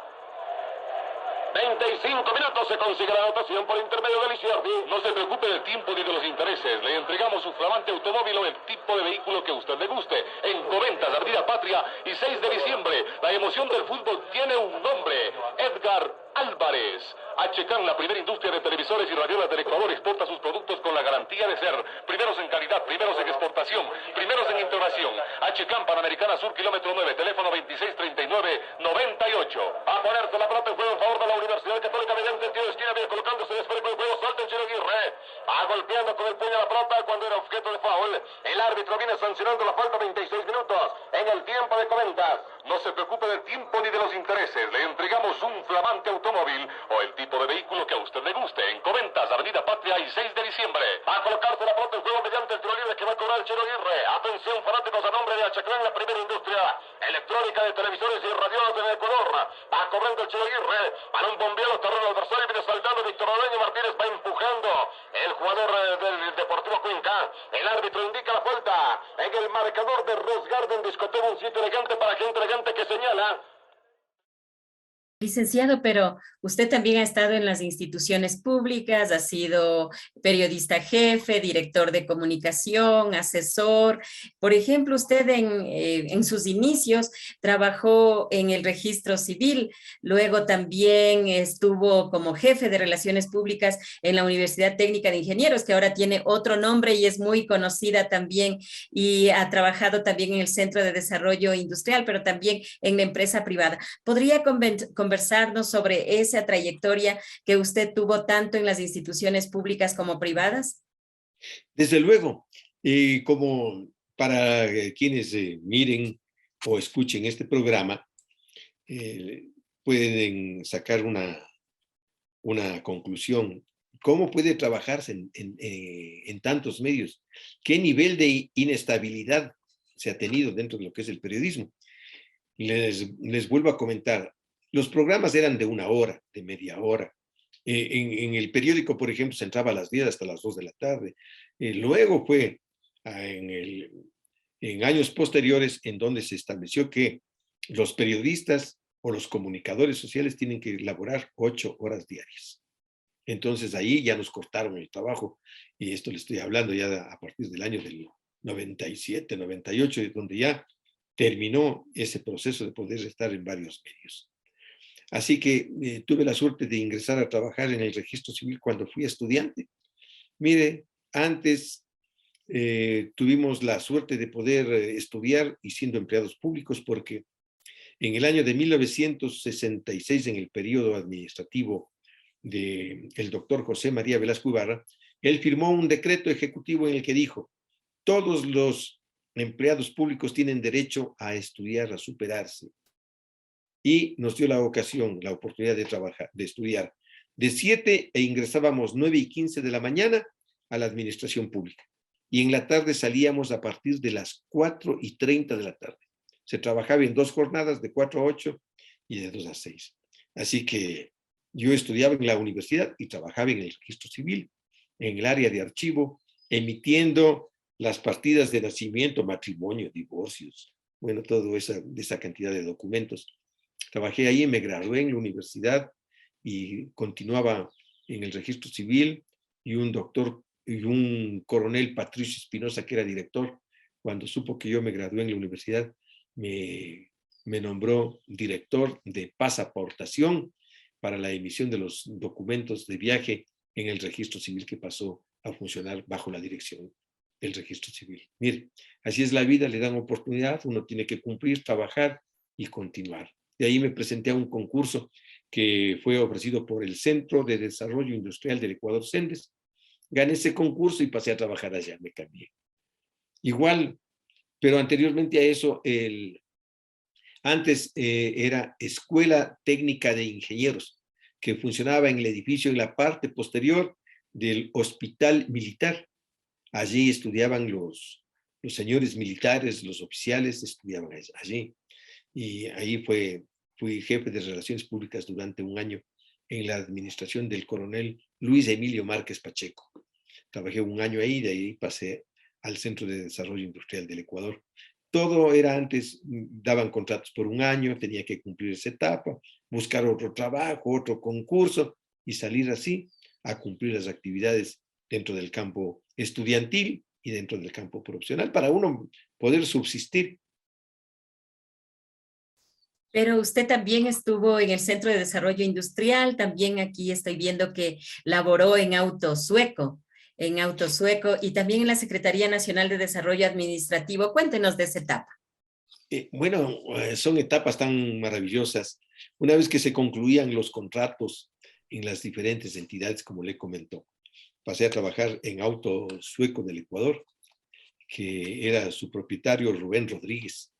25 minutos se consigue la anotación por intermedio de Lizardi. No se preocupe del tiempo ni de los intereses. Le entregamos su flamante automóvil o el tipo de vehículo que a usted le guste. En Coventas, Avenida Patria y 6 de diciembre. La emoción del fútbol tiene un nombre: Edgar Álvarez. HCAN, la primera industria de televisores y radiolas del Ecuador, exporta sus productos con la garantía de ser primeros en calidad, primeros en exportación, primeros en integración. HCAN, Panamericana Sur, kilómetro 9, teléfono 2639-98. A ponerse la pelota en juego en favor de la Universidad Católica mediante el tiro de esquina, viene colocándose de esférico el juego, salta el Chino Aguirre, va golpeando con el puño a la pelota cuando era objeto de foul. El árbitro viene sancionando la falta, 26 minutos en el tiempo de Coventas. No se preocupe del tiempo ni de los intereses. Le entregamos un flamante automóvil o el tipo de vehículo que a usted le guste. En Coventas, Avenida Patria y 6 de diciembre. Va a colocarse la pelota en juego mediante el tiro libre que va a cobrar el Chino Aguirre. Atención fanáticos, a nombre de HCAN, la primera industria electrónica de televisores y radiolas en Ecuador. Va cobrando el Chino Aguirre. Balón bombeado, terreno adversario, viene saltando Víctor Aleño Martínez, va empujando el jugador del Deportivo Cuenca. El árbitro indica la falta en el marcador de Rose Garden Discoteca, un sitio elegante para gente elegante que señala Licenciado, pero usted también ha estado en las instituciones públicas, ha sido periodista jefe, director de comunicación, asesor. Por ejemplo, usted en sus inicios trabajó en el registro civil, luego también estuvo como jefe de relaciones públicas en la Universidad Técnica de Ingenieros, que ahora tiene otro nombre y es muy conocida también, y ha trabajado también en el Centro de Desarrollo Industrial, pero también en la empresa privada. ¿Podría conversarnos sobre esa trayectoria que usted tuvo tanto en las instituciones públicas como privadas? Desde luego, como para quienes miren o escuchen este programa, eh, pueden sacar una conclusión. ¿Cómo puede trabajarse en tantos medios? ¿Qué nivel de inestabilidad se ha tenido dentro de lo que es el periodismo? Les vuelvo a comentar, los programas eran de 1 hora, de media hora. En el periódico, por ejemplo, se entraba a las 10 hasta las 2 de la tarde. Luego fue en años posteriores en donde se estableció que los periodistas o los comunicadores sociales tienen que elaborar 8 horas diarias. Entonces ahí ya nos cortaron el trabajo, y esto le estoy hablando ya a partir del año del 97, 98, donde ya terminó ese proceso de poder estar en varios medios. Así que tuve la suerte de ingresar a trabajar en el registro civil cuando fui estudiante. Mire, antes tuvimos la suerte de poder estudiar y siendo empleados públicos, porque en el año de 1966, en el periodo administrativo del doctor José María Velasco Ibarra, él firmó un decreto ejecutivo en el que dijo: todos los empleados públicos tienen derecho a estudiar, a superarse. Y nos dio la ocasión, la oportunidad de trabajar, de estudiar de 7 e ingresábamos 9:15 de la mañana a la administración pública. Y en la tarde salíamos a partir de las 4:30 de la tarde. Se trabajaba en 2 jornadas, de 4 a 8 y de 2 a 6. Así que yo estudiaba en la universidad y trabajaba en el registro civil, en el área de archivo, emitiendo las partidas de nacimiento, matrimonio, divorcios, bueno, toda esa cantidad de documentos. Trabajé ahí, me gradué en la universidad y continuaba en el registro civil, y un doctor y un coronel Patricio Espinosa, que era director, cuando supo que yo me gradué en la universidad, me nombró director de pasaportación para la emisión de los documentos de viaje en el registro civil, que pasó a funcionar bajo la dirección del registro civil. Mire, así es la vida, le dan oportunidad, uno tiene que cumplir, trabajar y continuar. De ahí me presenté a un concurso que fue ofrecido por el Centro de Desarrollo Industrial del Ecuador, CENDES. Gané ese concurso y pasé a trabajar allá, me cambié. Igual, pero anteriormente a eso, antes era Escuela Técnica de Ingenieros, que funcionaba en el edificio en la parte posterior del Hospital Militar. Allí estudiaban los señores militares, los oficiales estudiaban allí. Y ahí fui jefe de Relaciones Públicas durante 1 año en la administración del coronel Luis Emilio Márquez Pacheco. Trabajé 1 año ahí, de ahí pasé al Centro de Desarrollo Industrial del Ecuador. Todo era antes, daban contratos por 1 año, tenía que cumplir esa etapa, buscar otro trabajo, otro concurso y salir así a cumplir las actividades dentro del campo estudiantil y dentro del campo profesional para uno poder subsistir. Pero usted también estuvo en el Centro de Desarrollo Industrial, también aquí estoy viendo que laboró en Autosueco, y también en la Secretaría Nacional de Desarrollo Administrativo. Cuéntenos de esa etapa. Bueno, son etapas tan maravillosas. Una vez que se concluían los contratos en las diferentes entidades, como le comentó, pasé a trabajar en Autosueco del Ecuador, que era su propietario Rubén Rodríguez.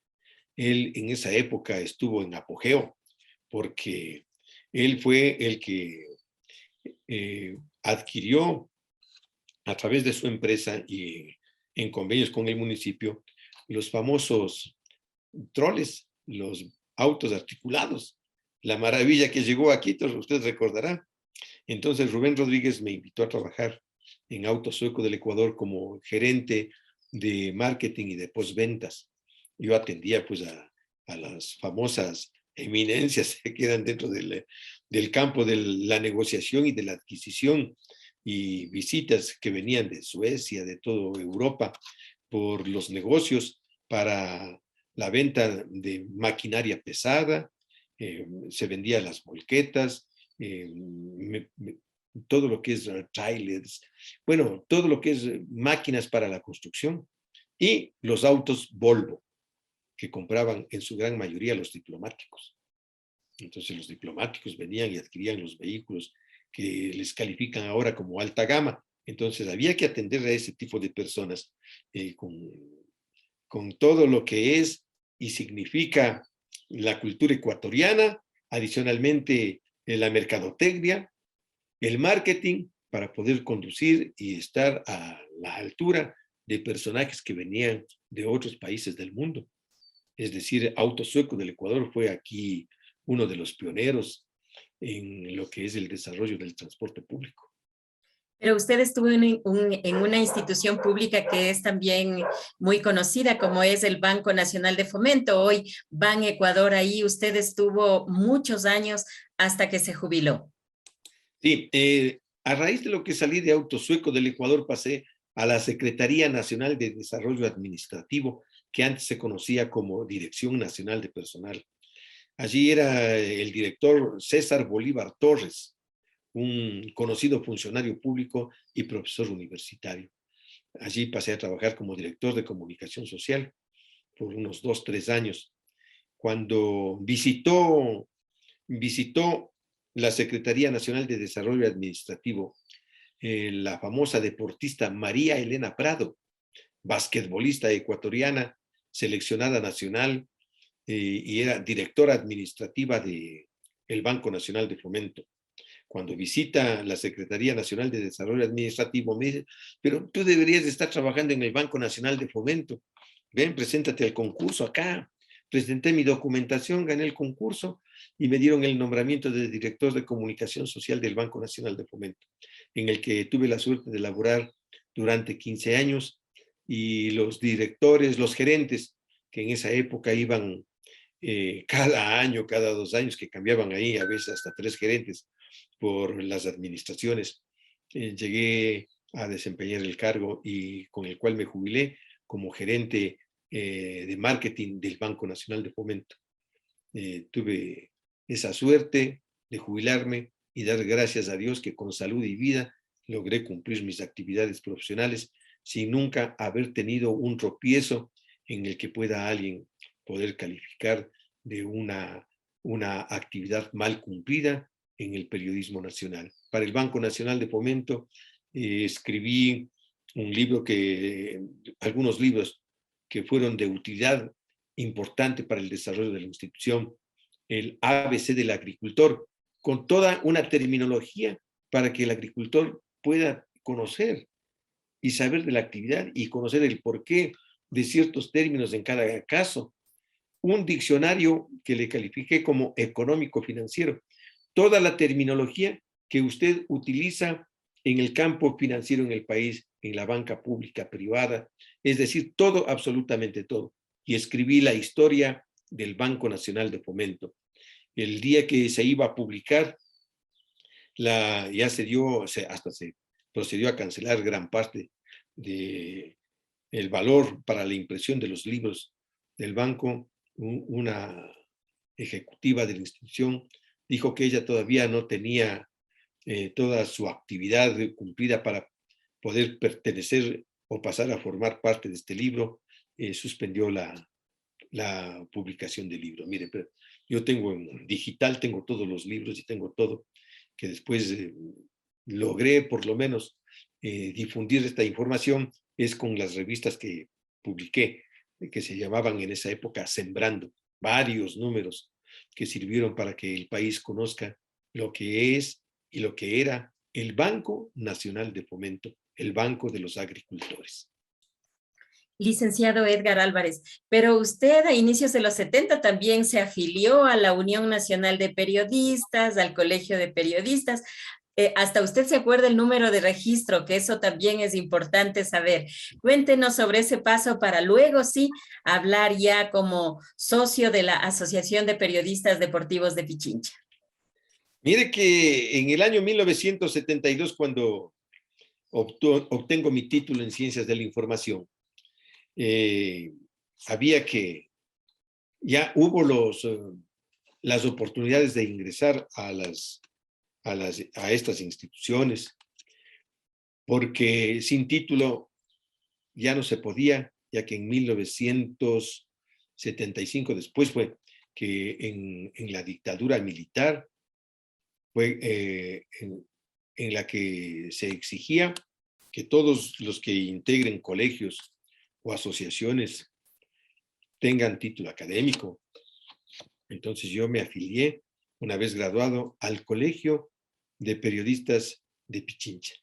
Él en esa época estuvo en apogeo, porque él fue el que adquirió a través de su empresa y en convenios con el municipio los famosos troles, los autos articulados. La maravilla que llegó a Quito, usted recordará. Entonces Rubén Rodríguez me invitó a trabajar en Autosueco del Ecuador como gerente de marketing y de postventas. Yo atendía pues a las famosas eminencias que quedan dentro del campo de la negociación y de la adquisición, y visitas que venían de Suecia, de toda Europa, por los negocios para la venta de maquinaria pesada, se vendían las volquetas, todo lo que es trailers, bueno, todo lo que es máquinas para la construcción, y los autos Volvo, que compraban en su gran mayoría los diplomáticos. Entonces los diplomáticos venían y adquirían los vehículos que les califican ahora como alta gama. Entonces había que atender a ese tipo de personas con todo lo que es y significa la cultura ecuatoriana, adicionalmente la mercadotecnia, el marketing, para poder conducir y estar a la altura de personajes que venían de otros países del mundo. Es decir, Auto Sueco del Ecuador fue aquí uno de los pioneros en lo que es el desarrollo del transporte público. Pero usted estuvo en una institución pública que es también muy conocida, como es el Banco Nacional de Fomento, hoy Ban Ecuador. Ahí usted estuvo muchos años hasta que se jubiló. Sí, a raíz de lo que salí de Auto Sueco del Ecuador, pasé a la Secretaría Nacional de Desarrollo Administrativo, que antes se conocía como Dirección Nacional de Personal. Allí era el director César Bolívar Torres, un conocido funcionario público y profesor universitario. Allí pasé a trabajar como director de comunicación social por unos 2, 3 años. Cuando visitó la Secretaría Nacional de Desarrollo Administrativo, la famosa deportista María Elena Prado, basquetbolista ecuatoriana, seleccionada nacional, y era directora administrativa del Banco Nacional de Fomento. Cuando visita la Secretaría Nacional de Desarrollo Administrativo, me dice, pero tú deberías estar trabajando en el Banco Nacional de Fomento. Ven, preséntate al concurso acá. Presenté mi documentación, gané el concurso y me dieron el nombramiento de director de comunicación social del Banco Nacional de Fomento, en el que tuve la suerte de laborar durante 15 años, y los directores, los gerentes, que en esa época iban cada año, cada 2 años, que cambiaban ahí, a veces hasta 3 gerentes por las administraciones, llegué a desempeñar el cargo y con el cual me jubilé como gerente de marketing del Banco Nacional de Fomento. Tuve esa suerte de jubilarme y dar gracias a Dios que con salud y vida logré cumplir mis actividades profesionales sin nunca haber tenido un tropiezo en el que pueda alguien poder calificar de una actividad mal cumplida en el periodismo nacional. Para el Banco Nacional de Fomento escribí algunos libros que fueron de utilidad importante para el desarrollo de la institución, el ABC del agricultor, con toda una terminología para que el agricultor pueda conocer y saber de la actividad y conocer el porqué de ciertos términos en cada caso. Un diccionario que le califiqué como económico-financiero. Toda la terminología que usted utiliza en el campo financiero en el país, en la banca pública, privada, es decir, todo, absolutamente todo. Y escribí la historia del Banco Nacional de Fomento. El día que se iba a publicar, hasta se procedió a cancelar gran parte del valor para la impresión de los libros del banco. Una ejecutiva de la institución dijo que ella todavía no tenía toda su actividad cumplida para poder pertenecer o pasar a formar parte de este libro. Suspendió la publicación del libro. Mire, pero yo tengo en digital, tengo todos los libros y tengo todo, que después logré por lo menos difundir esta información, es con las revistas que publiqué, que se llamaban en esa época Sembrando, varios números que sirvieron para que el país conozca lo que es y lo que era el Banco Nacional de Fomento, el Banco de los Agricultores. Licenciado Edgar Álvarez, pero usted a inicios de los 70 también se afilió a la Unión Nacional de Periodistas, al Colegio de Periodistas. Hasta usted se acuerda el número de registro, que eso también es importante saber. Cuéntenos sobre ese paso para luego sí hablar ya como socio de la Asociación de Periodistas Deportivos de Pichincha. Mire que en el año 1972, cuando obtengo mi título en Ciencias de la Información, había que, ya hubo las oportunidades de ingresar a estas instituciones, porque sin título ya no se podía, ya que en 1975, después fue que en la dictadura militar, fue en la que se exigía que todos los que integren colegios o asociaciones tengan título académico. Entonces yo me afilié, una vez graduado, al Colegio de Periodistas de Pichincha.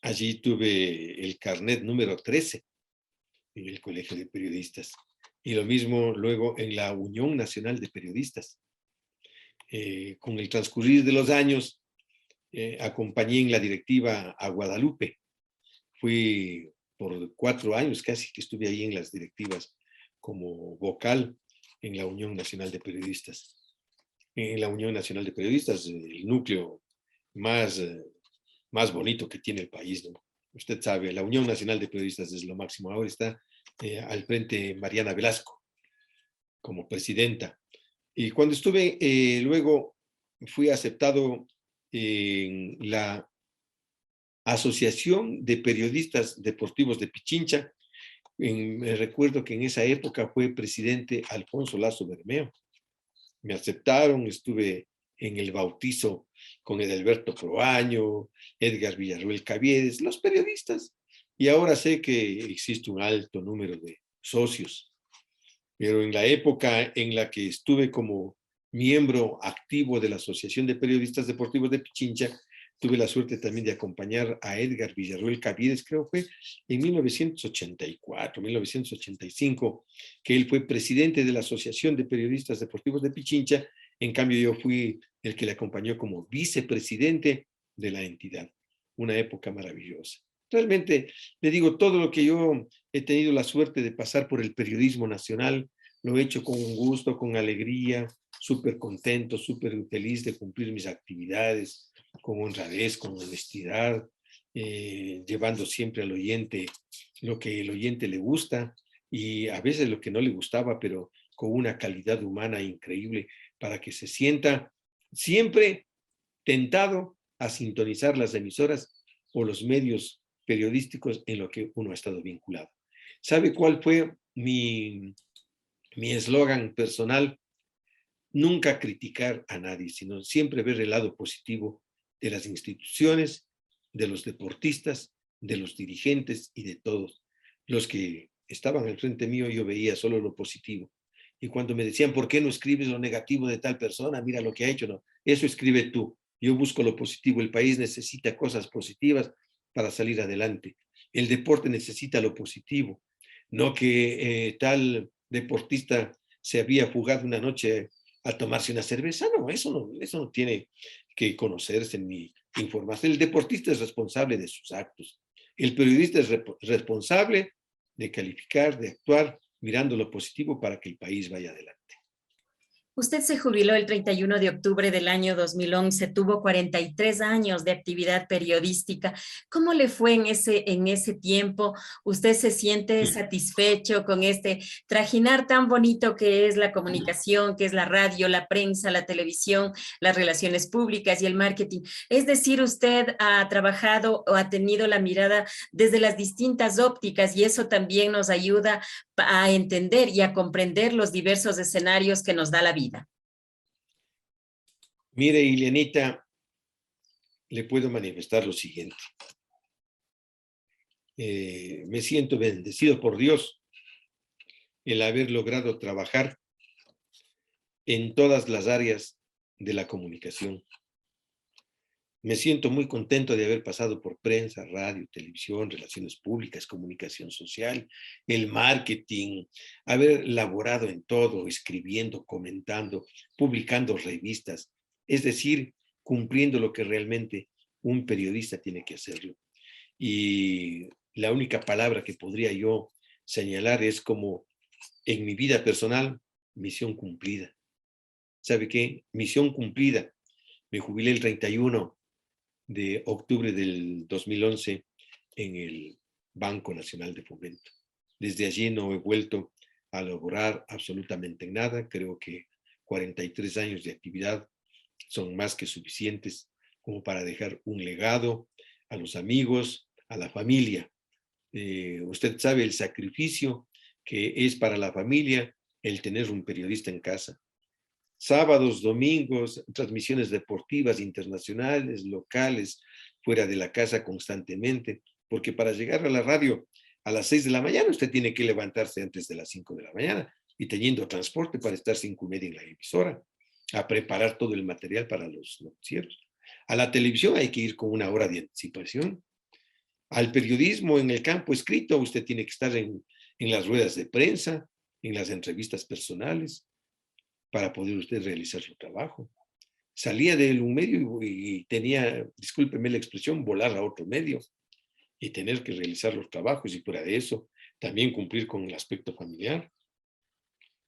Allí tuve el carnet número 13 en el Colegio de Periodistas. Y lo mismo luego en la Unión Nacional de Periodistas. Con el transcurrir de los años, acompañé en la directiva a Guadalupe. Fui por 4 años casi que estuve ahí en las directivas como vocal en la Unión Nacional de Periodistas. En la Unión Nacional de Periodistas, el núcleo más bonito que tiene el país, ¿no? Usted sabe, la Unión Nacional de Periodistas es lo máximo. Ahora está al frente Mariana Velasco como presidenta. Y cuando estuve, luego fui aceptado en la Asociación de Periodistas Deportivos de Pichincha. Me recuerdo que en esa época fue presidente Alfonso Lazo Bermeo. Me aceptaron, estuve en el bautizo con Edelberto Proaño, Edgar Villarruel Caviedes, los periodistas. Y ahora sé que existe un alto número de socios. Pero en la época en la que estuve como miembro activo de la Asociación de Periodistas Deportivos de Pichincha, tuve la suerte también de acompañar a Edgar Villarruel Caviedes, creo que fue en 1984, 1985, que él fue presidente de la Asociación de Periodistas Deportivos de Pichincha. En cambio, yo fui el que le acompañó como vicepresidente de la entidad. Una época maravillosa. Realmente, le digo, todo lo que yo he tenido la suerte de pasar por el periodismo nacional, lo he hecho con gusto, con alegría, súper contento, súper feliz de cumplir mis actividades, con honradez, con honestidad, llevando siempre al oyente lo que el oyente le gusta y a veces lo que no le gustaba, pero con una calidad humana increíble para que se sienta siempre tentado a sintonizar las emisoras o los medios periodísticos en lo que uno ha estado vinculado. ¿Sabe cuál fue mi eslogan personal? Nunca criticar a nadie, sino siempre ver el lado positivo de las instituciones, de los deportistas, de los dirigentes y de todos. Los que estaban al frente mío, yo veía solo lo positivo. Y cuando me decían, ¿por qué no escribes lo negativo de tal persona? Mira lo que ha hecho. No, eso escribe tú. Yo busco lo positivo. El país necesita cosas positivas para salir adelante. El deporte necesita lo positivo. No que tal deportista se había fugado una noche a tomarse una cerveza. No, eso no tiene que conocerse ni informarse. El deportista es responsable de sus actos. El periodista es responsable de calificar, de actuar, mirando lo positivo para que el país vaya adelante. Usted se jubiló el 31 de octubre del año 2011, tuvo 43 años de actividad periodística. ¿Cómo le fue en ese tiempo? ¿Usted se siente satisfecho con este trajinar tan bonito que es la comunicación, que es la radio, la prensa, la televisión, las relaciones públicas y el marketing? Es decir, usted ha trabajado o ha tenido la mirada desde las distintas ópticas y eso también nos ayuda a entender y a comprender los diversos escenarios que nos da la vida. Mire, Ileanita, le puedo manifestar lo siguiente. Me siento bendecido por Dios el haber logrado trabajar en todas las áreas de la comunicación. Me siento muy contento de haber pasado por prensa, radio, televisión, relaciones públicas, comunicación social, el marketing, haber laborado en todo, escribiendo, comentando, publicando revistas. Es decir, cumpliendo lo que realmente un periodista tiene que hacerlo. Y la única palabra que podría yo señalar es como en mi vida personal, misión cumplida. ¿Sabe qué? Misión cumplida. Me jubilé el 31 de octubre del 2011 en el Banco Nacional de Fomento. Desde allí no he vuelto a lograr absolutamente nada. Creo que 43 años de actividad son más que suficientes como para dejar un legado a los amigos, a la familia. Usted sabe el sacrificio que es para la familia el tener un periodista en casa. Sábados, domingos, transmisiones deportivas internacionales, locales, fuera de la casa constantemente, porque para llegar a la radio a las 6 de la mañana usted tiene que levantarse antes de las 5 de la mañana y teniendo transporte para estar 5:30 en la emisora, a preparar todo el material para los noticieros. A la televisión hay que ir con 1 hora de anticipación. Al periodismo en el campo escrito, usted tiene que estar en las ruedas de prensa, en las entrevistas personales, para poder usted realizar su trabajo. Salía de un medio y tenía, discúlpeme la expresión, volar a otro medio y tener que realizar los trabajos y fuera de eso, también cumplir con el aspecto familiar.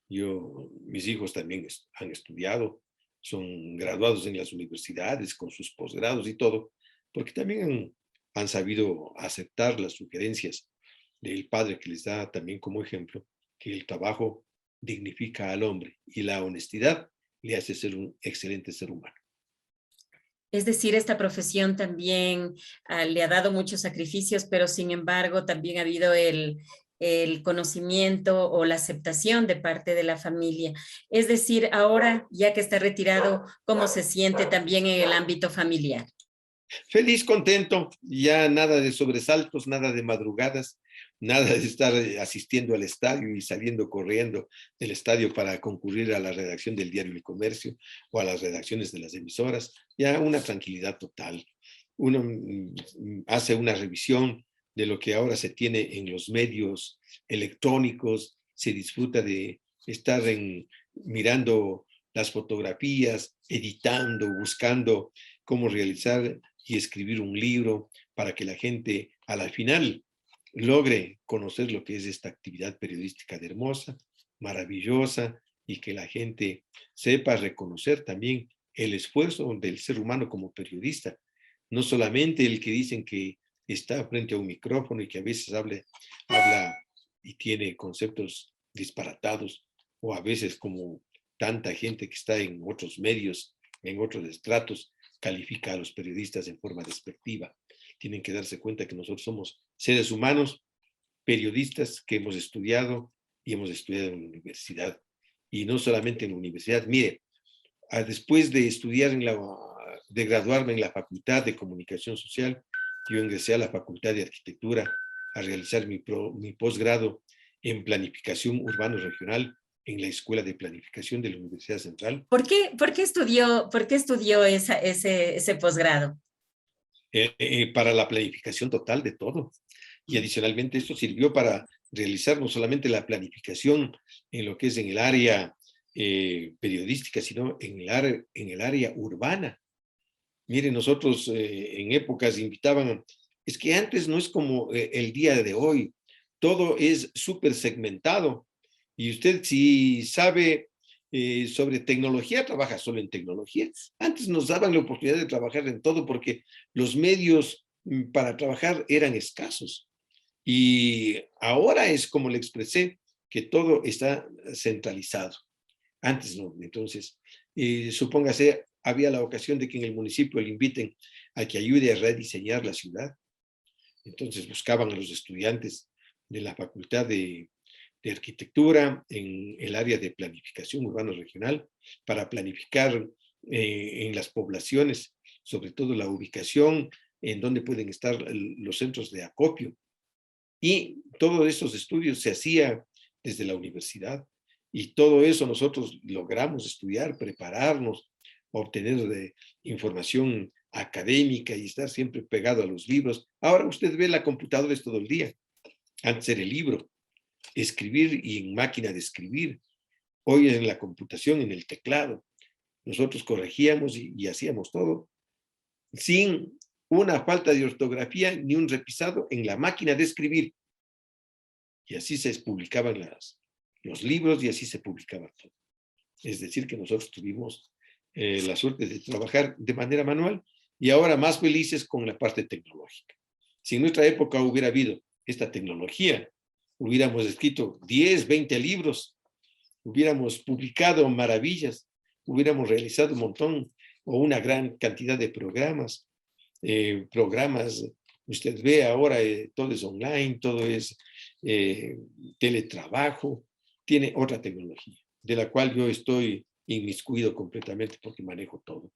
Mis hijos también han estudiado, son graduados en las universidades con sus posgrados y todo, porque también han sabido aceptar las sugerencias del padre que les da también como ejemplo que el trabajo dignifica al hombre y la honestidad le hace ser un excelente ser humano. Es decir, esta profesión también le ha dado muchos sacrificios, pero sin embargo también ha habido el conocimiento o la aceptación de parte de la familia. Es decir, ahora, ya que está retirado, ¿cómo se siente también en el ámbito familiar? Feliz, contento, ya nada de sobresaltos, nada de madrugadas, nada de estar asistiendo al estadio y saliendo corriendo del estadio para concurrir a la redacción del diario El Comercio o a las redacciones de las emisoras, ya una tranquilidad total. Uno hace una revisión de lo que ahora se tiene en los medios electrónicos, se disfruta de estar mirando las fotografías, editando, buscando cómo realizar y escribir un libro para que la gente a la final logre conocer lo que es esta actividad periodística de hermosa, maravillosa, y que la gente sepa reconocer también el esfuerzo del ser humano como periodista, no solamente el que dicen que está frente a un micrófono y que a veces habla y tiene conceptos disparatados, o a veces como tanta gente que está en otros medios, en otros estratos, califica a los periodistas en forma despectiva. Tienen que darse cuenta que nosotros somos seres humanos, periodistas que hemos estudiado y hemos estudiado en la universidad. Y no solamente en la universidad. Mire, después de estudiar, de graduarme en la Facultad de Comunicación Social, yo ingresé a la Facultad de Arquitectura a realizar mi posgrado en Planificación Urbano-Regional en la Escuela de Planificación de la Universidad Central. ¿Por qué estudió ese posgrado? Para la planificación total de todo. Y adicionalmente esto sirvió para realizar no solamente la planificación en lo que es en el área periodística, sino en el área urbana. Miren, nosotros en épocas invitaban, es que antes no es como el día de hoy, todo es súper segmentado. Y usted si sabe sobre tecnología, trabaja solo en tecnología. Antes nos daban la oportunidad de trabajar en todo porque los medios para trabajar eran escasos. Y ahora es como le expresé, que todo está centralizado. Antes no. Entonces, supóngase, había la ocasión de que en el municipio le inviten a que ayude a rediseñar la ciudad. Entonces buscaban a los estudiantes de la Facultad de Arquitectura en el área de planificación urbano-regional para planificar en las poblaciones, sobre todo la ubicación en donde pueden estar los centros de acopio. Y todos esos estudios se hacía desde la universidad y todo eso nosotros logramos estudiar, prepararnos, obtener información académica y estar siempre pegado a los libros. Ahora usted ve la computadora todo el día. Antes era el libro. Escribir y en máquina de escribir, hoy en la computación, en el teclado. Nosotros corregíamos y hacíamos todo sin una falta de ortografía ni un repisado en la máquina de escribir. Y así se publicaban los libros y así se publicaba todo. Es decir, que nosotros tuvimos la suerte de trabajar de manera manual y ahora más felices con la parte tecnológica. Si en nuestra época hubiera habido esta tecnología, hubiéramos escrito 10, 20 libros, hubiéramos publicado maravillas, hubiéramos realizado un montón o una gran cantidad de programas. Usted ve ahora, todo es online, todo es teletrabajo, tiene otra tecnología, de la cual yo estoy inmiscuido completamente porque manejo todo.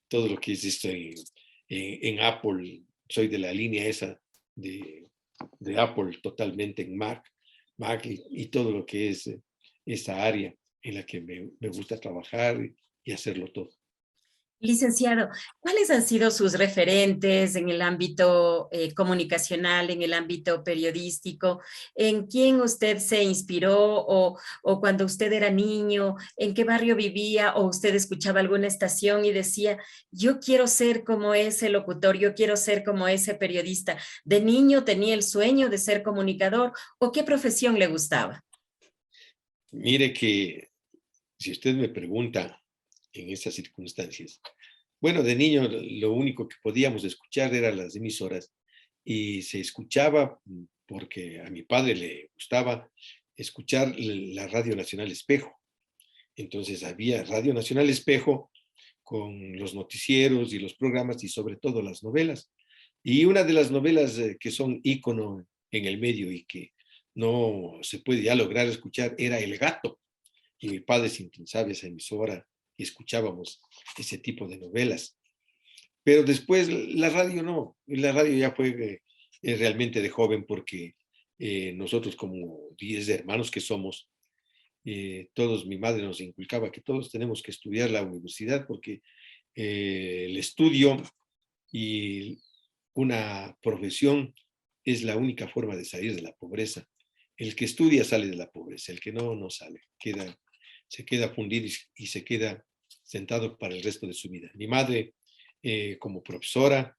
Todo lo que es esto en Apple, soy de la línea esa de Apple totalmente en Mac y todo lo que es esa área en la que me gusta trabajar y hacerlo todo. Licenciado, ¿cuáles han sido sus referentes en el ámbito comunicacional, en el ámbito periodístico? ¿En quién usted se inspiró o cuando usted era niño, en qué barrio vivía o usted escuchaba alguna estación y decía, yo quiero ser como ese locutor, yo quiero ser como ese periodista? ¿De niño tenía el sueño de ser comunicador o qué profesión le gustaba? Mire que si usted me pregunta en esas circunstancias, bueno, de niño lo único que podíamos escuchar eran las emisoras y se escuchaba porque a mi padre le gustaba escuchar la Radio Nacional Espejo. Entonces había Radio Nacional Espejo con los noticieros y los programas y sobre todo las novelas. Y una de las novelas que son ícono en el medio y que no se puede ya lograr escuchar era El Gato. Y mi padre sintonizaba esa emisora y escuchábamos ese tipo de novelas. Pero después la radio no, la radio ya fue realmente de joven porque nosotros como 10 hermanos que somos, todos, mi madre nos inculcaba que todos tenemos que estudiar la universidad porque el estudio y una profesión es la única forma de salir de la pobreza. El que estudia sale de la pobreza, el que no, no sale, se queda fundido y se queda sentado para el resto de su vida. Mi madre, como profesora,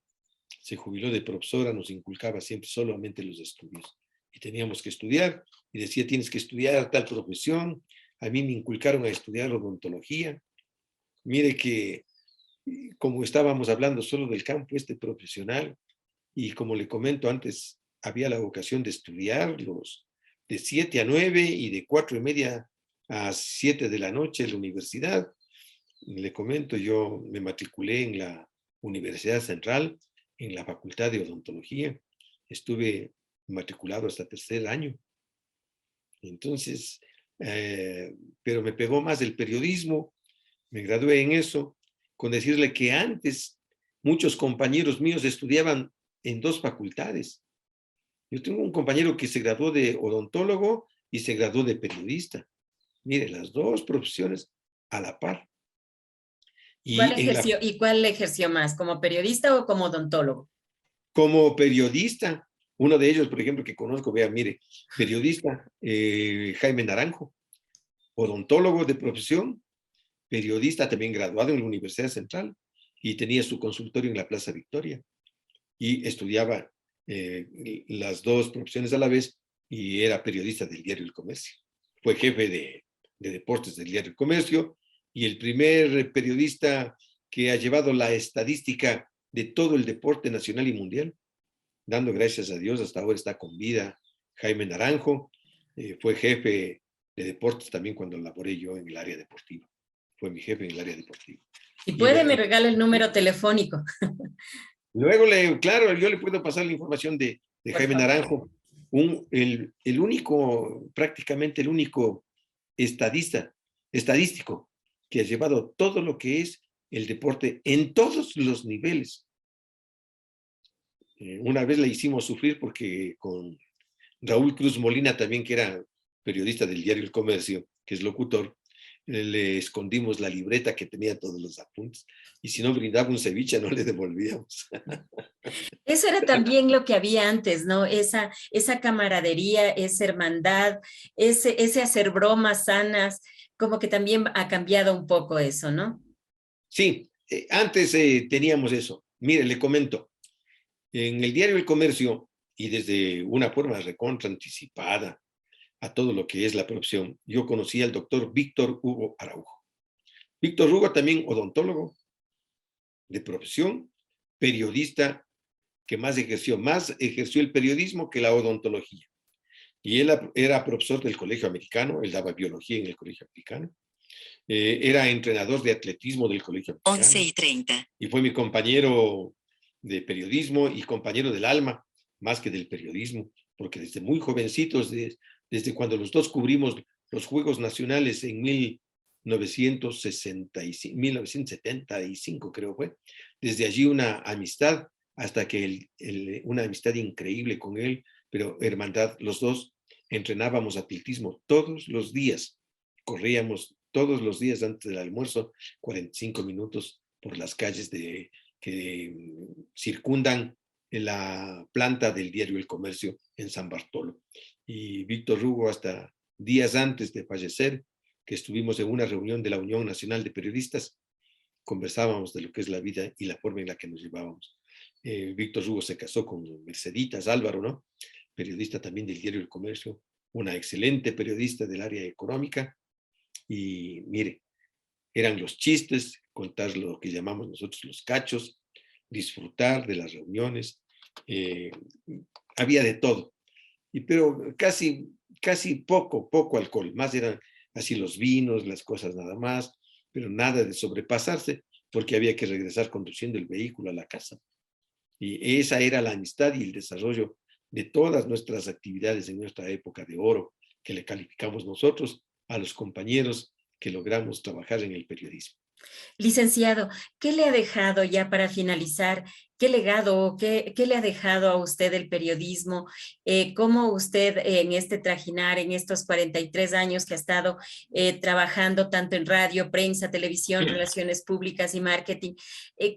se jubiló de profesora, nos inculcaba siempre solamente los estudios. Y teníamos que estudiar, y decía, tienes que estudiar tal profesión. A mí me inculcaron a estudiar odontología. Mire que, como estábamos hablando solo del campo profesional, y como le comento antes, había la vocación de estudiar los de 7 a 9 y de 4:30 a 7 de la noche en la universidad. Le comento, yo me matriculé en la Universidad Central, en la Facultad de Odontología. Estuve matriculado hasta 3er año. Entonces, pero me pegó más el periodismo, me gradué en eso, con decirle que antes muchos compañeros míos estudiaban en 2 facultades. Yo tengo un compañero que se graduó de odontólogo y se graduó de periodista. Mire, las 2 profesiones a la par. ¿Y cuál ejerció más, como periodista o como odontólogo? Como periodista. Uno de ellos, por ejemplo, que conozco, vea, mire, periodista, Jaime Naranjo, odontólogo de profesión, periodista también graduado en la Universidad Central y tenía su consultorio en la Plaza Victoria y estudiaba las 2 profesiones a la vez y era periodista del diario El Comercio. Fue jefe de deportes del diario El Comercio y el primer periodista que ha llevado la estadística de todo el deporte nacional y mundial. Dando gracias a Dios, hasta ahora está con vida Jaime Naranjo. Fue jefe de deportes también cuando laboré yo en el área deportiva. Fue mi jefe en el área deportiva. Si puede, me regala el número telefónico. Luego, claro, yo le puedo pasar la información de Jaime Naranjo. El único, prácticamente el único estadístico que ha llevado todo lo que es el deporte en todos los niveles. Una vez la hicimos sufrir porque con Raúl Cruz Molina también, que era periodista del diario El Comercio, que es locutor, le escondimos la libreta que tenía todos los apuntes, y si no brindaba un ceviche no le devolvíamos. Eso era también lo que había antes, ¿no? Esa camaradería, esa hermandad, ese hacer bromas sanas, como que también ha cambiado un poco eso, ¿no? Sí, antes teníamos eso. Mire, le comento, en el diario El Comercio, y desde una forma recontra anticipada a todo lo que es la profesión, yo conocí al doctor Víctor Hugo Araujo. Víctor Hugo también odontólogo de profesión, periodista que más ejerció el periodismo que la odontología. Y él era profesor del Colegio Americano, él daba biología en el Colegio Americano, era entrenador de atletismo del Colegio Americano. 11:30. Y fue mi compañero de periodismo y compañero del alma, más que del periodismo, porque desde muy jovencitos, desde cuando los dos cubrimos los Juegos Nacionales en 1975, creo fue, desde allí una amistad, hasta que una amistad increíble con él, pero hermandad, los dos entrenábamos atletismo todos los días, corríamos todos los días antes del almuerzo, 45 minutos por las calles que circundan la planta del diario El Comercio en San Bartolo. Y Víctor Hugo, hasta días antes de fallecer, que estuvimos en una reunión de la Unión Nacional de Periodistas, conversábamos de lo que es la vida y la forma en la que nos llevábamos. Víctor Hugo se casó con Merceditas Álvaro, ¿no? Periodista también del diario El Comercio, una excelente periodista del área económica. Y mire, eran los chistes, contar lo que llamamos nosotros los cachos, disfrutar de las reuniones, había de todo, pero casi poco alcohol, más eran así los vinos, las cosas nada más, pero nada de sobrepasarse, porque había que regresar conduciendo el vehículo a la casa. Y esa era la amistad y el desarrollo de todas nuestras actividades en nuestra época de oro, que le calificamos nosotros a los compañeros que logramos trabajar en el periodismo. Licenciado, ¿qué le ha dejado ya para finalizar? ¿Qué legado, qué le ha dejado a usted el periodismo? ¿Cómo usted en este trajinar, en estos 43 años que ha estado trabajando tanto en radio, prensa, televisión, relaciones públicas y marketing,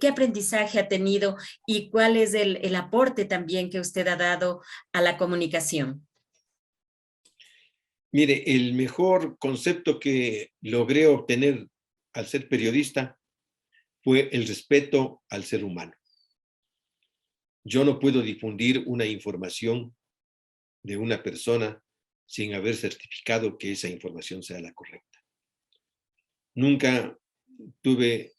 qué aprendizaje ha tenido y cuál es el aporte también que usted ha dado a la comunicación? Mire, el mejor concepto que logré obtener al ser periodista fue el respeto al ser humano. Yo no puedo difundir una información de una persona sin haber certificado que esa información sea la correcta. Nunca tuve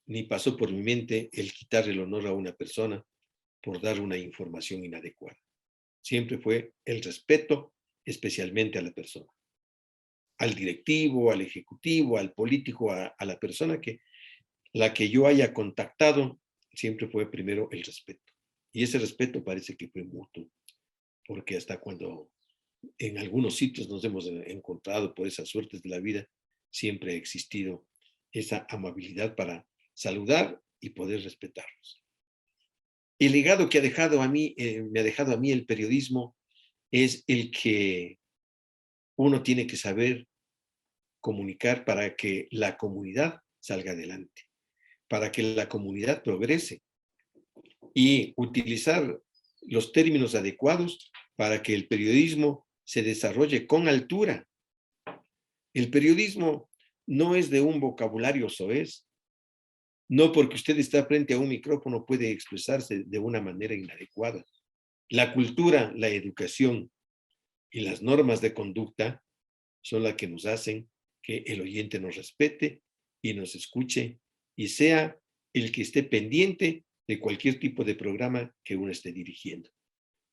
ni pasó por mi mente el quitar el honor a una persona por dar una información inadecuada. Siempre fue el respeto, especialmente a la persona, al directivo, al ejecutivo, al político, a la persona la que yo haya contactado, siempre fue primero el respeto. Y ese respeto parece que fue mutuo, porque hasta cuando en algunos sitios nos hemos encontrado por esas suertes de la vida, siempre ha existido esa amabilidad para saludar y poder respetarnos. El legado que me ha dejado a mí el periodismo es el que uno tiene que saber comunicar para que la comunidad salga adelante, para que la comunidad progrese y utilizar los términos adecuados para que el periodismo se desarrolle con altura. El periodismo no es de un vocabulario soez. No porque usted está frente a un micrófono puede expresarse de una manera inadecuada. La cultura, la educación y las normas de conducta son las que nos hacen que el oyente nos respete y nos escuche y sea el que esté pendiente de cualquier tipo de programa que uno esté dirigiendo.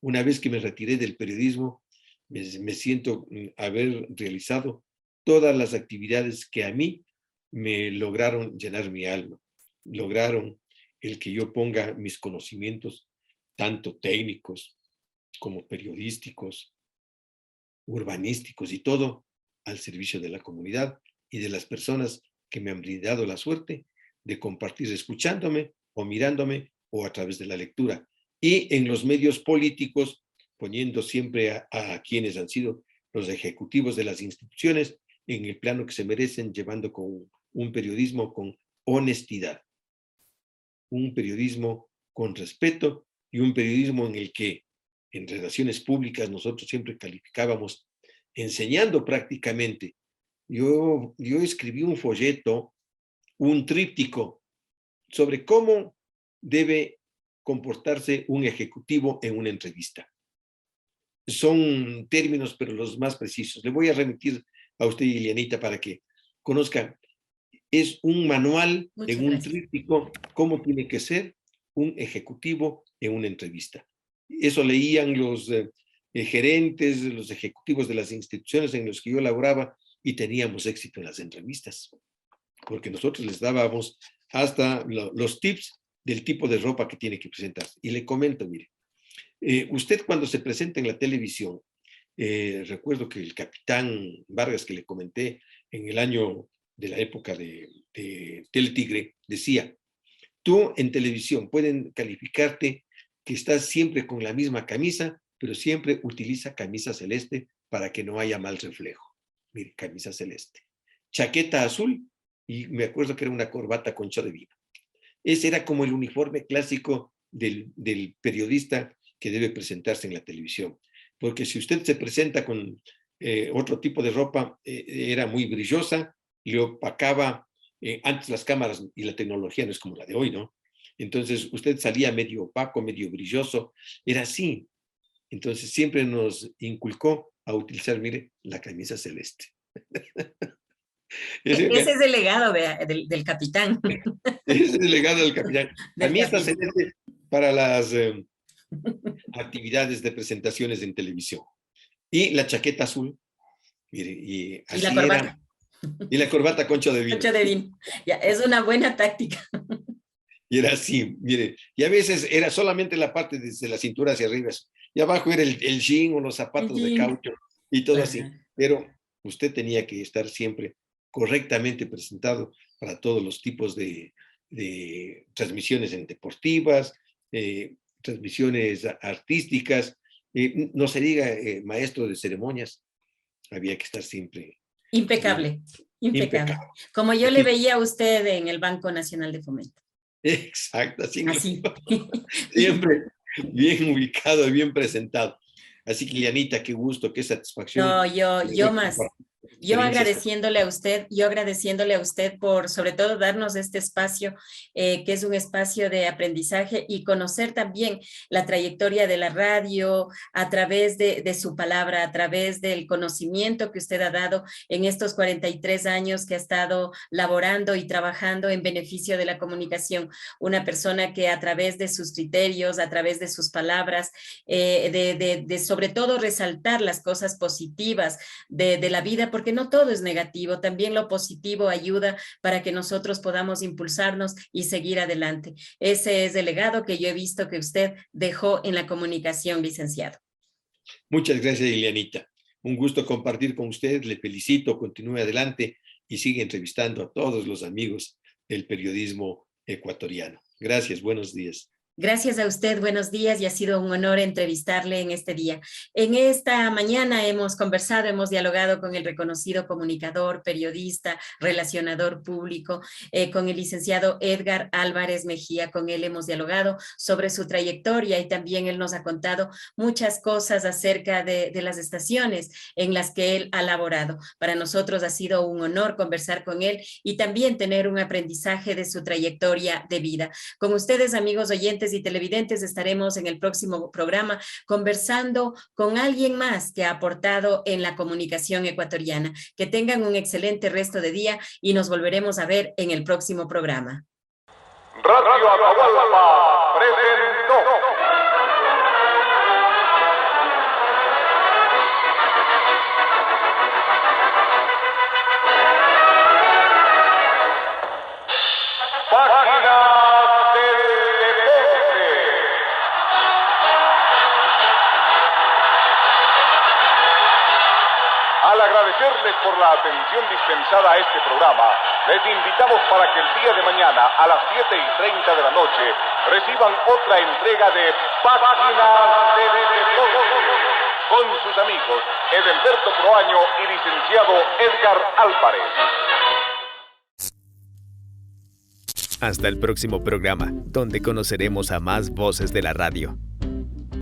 Una vez que me retiré del periodismo, me siento haber realizado todas las actividades que a mí me lograron llenar mi alma, lograron el que yo ponga mis conocimientos, tanto técnicos como periodísticos, urbanísticos y todo, al servicio de la comunidad y de las personas que me han brindado la suerte de compartir escuchándome o mirándome o a través de la lectura. Y en los medios políticos, poniendo siempre a quienes han sido los ejecutivos de las instituciones en el plano que se merecen, llevando con un periodismo con honestidad, un periodismo con respeto y un periodismo en el que en relaciones públicas nosotros siempre calificábamos enseñando prácticamente. Yo escribí un folleto, un tríptico sobre cómo debe comportarse un ejecutivo en una entrevista. Son términos, pero los más precisos. Le voy a remitir a usted, Ilianita, para que conozca. Es un manual en un tríptico, cómo tiene que ser un ejecutivo en una entrevista. Eso leían los gerentes, los ejecutivos de las instituciones en las que yo laboraba y teníamos éxito en las entrevistas, porque nosotros les dábamos hasta los tips del tipo de ropa que tiene que presentarse. Y le comento, mire, usted cuando se presenta en la televisión, recuerdo que el capitán Vargas, que le comenté en el año de la época del Tigre, decía, tú en televisión pueden calificarte que estás siempre con la misma camisa, pero siempre utiliza camisa celeste para que no haya mal reflejo. Mire, camisa celeste. Chaqueta azul, y me acuerdo que era una corbata concha de vino. Ese era como el uniforme clásico del periodista que debe presentarse en la televisión. Porque si usted se presenta con otro tipo de ropa, era muy brillosa, le opacaba antes las cámaras y la tecnología no es como la de hoy, ¿no? Entonces usted salía medio opaco, medio brilloso, era así. Entonces siempre nos inculcó a utilizar, mire, la camisa celeste. Ese es el legado del capitán. Ese es el legado del capitán. A mí está celeste para las actividades de presentaciones en televisión. Y la chaqueta azul, mire, y así la corbata. Era. Y la corbata concha de vino. Concha de vino. Ya, es una buena táctica. Y era así, mire, y a veces era solamente la parte desde la cintura hacia arriba, y abajo era el jean o los zapatos de caucho y todo así, pero usted tenía que estar siempre correctamente presentado para todos los tipos de transmisiones en deportivas, transmisiones artísticas, no se diga maestro de ceremonias, había que estar siempre impecable. Como yo le veía a usted en el Banco Nacional de Fomento. Exacto, así. Siempre bien ubicado, bien presentado. Así que, Ilianita, qué gusto, qué satisfacción. No, yo más. Yo agradeciéndole a usted por sobre todo darnos este espacio, que es un espacio de aprendizaje y conocer también la trayectoria de la radio a través de su palabra, a través del conocimiento que usted ha dado en estos 43 años que ha estado laborando y trabajando en beneficio de la comunicación. Una persona que a través de sus criterios, a través de sus palabras, de sobre todo resaltar las cosas positivas de la vida, porque no todo es negativo, también lo positivo ayuda para que nosotros podamos impulsarnos y seguir adelante. Ese es el legado que yo he visto que usted dejó en la comunicación, licenciado. Muchas gracias, Ilianita. Un gusto compartir con usted, le felicito, continúe adelante y sigue entrevistando a todos los amigos del periodismo ecuatoriano. Gracias, buenos días. Gracias a usted, buenos días, y ha sido un honor entrevistarle en este día. En esta mañana hemos conversado, hemos dialogado con el reconocido comunicador, periodista, relacionador público, con el licenciado Edgar Álvarez Mejía. Con él hemos dialogado sobre su trayectoria y también él nos ha contado muchas cosas acerca de las estaciones en las que él ha laborado. Para nosotros ha sido un honor conversar con él y también tener un aprendizaje de su trayectoria de vida. Con ustedes, amigos oyentes y televidentes, estaremos en el próximo programa conversando con alguien más que ha aportado en la comunicación ecuatoriana. Que tengan un excelente resto de día y nos volveremos a ver en el próximo programa. Radio Atahualpa presentó. Por la atención dispensada a este programa, les invitamos para que el día de mañana a las 7:30 de la noche reciban otra entrega de Páginas del Deporte. con sus amigos Edelberto Proaño y licenciado Edgar Álvarez. Hasta el próximo programa, donde conoceremos a más voces de la radio.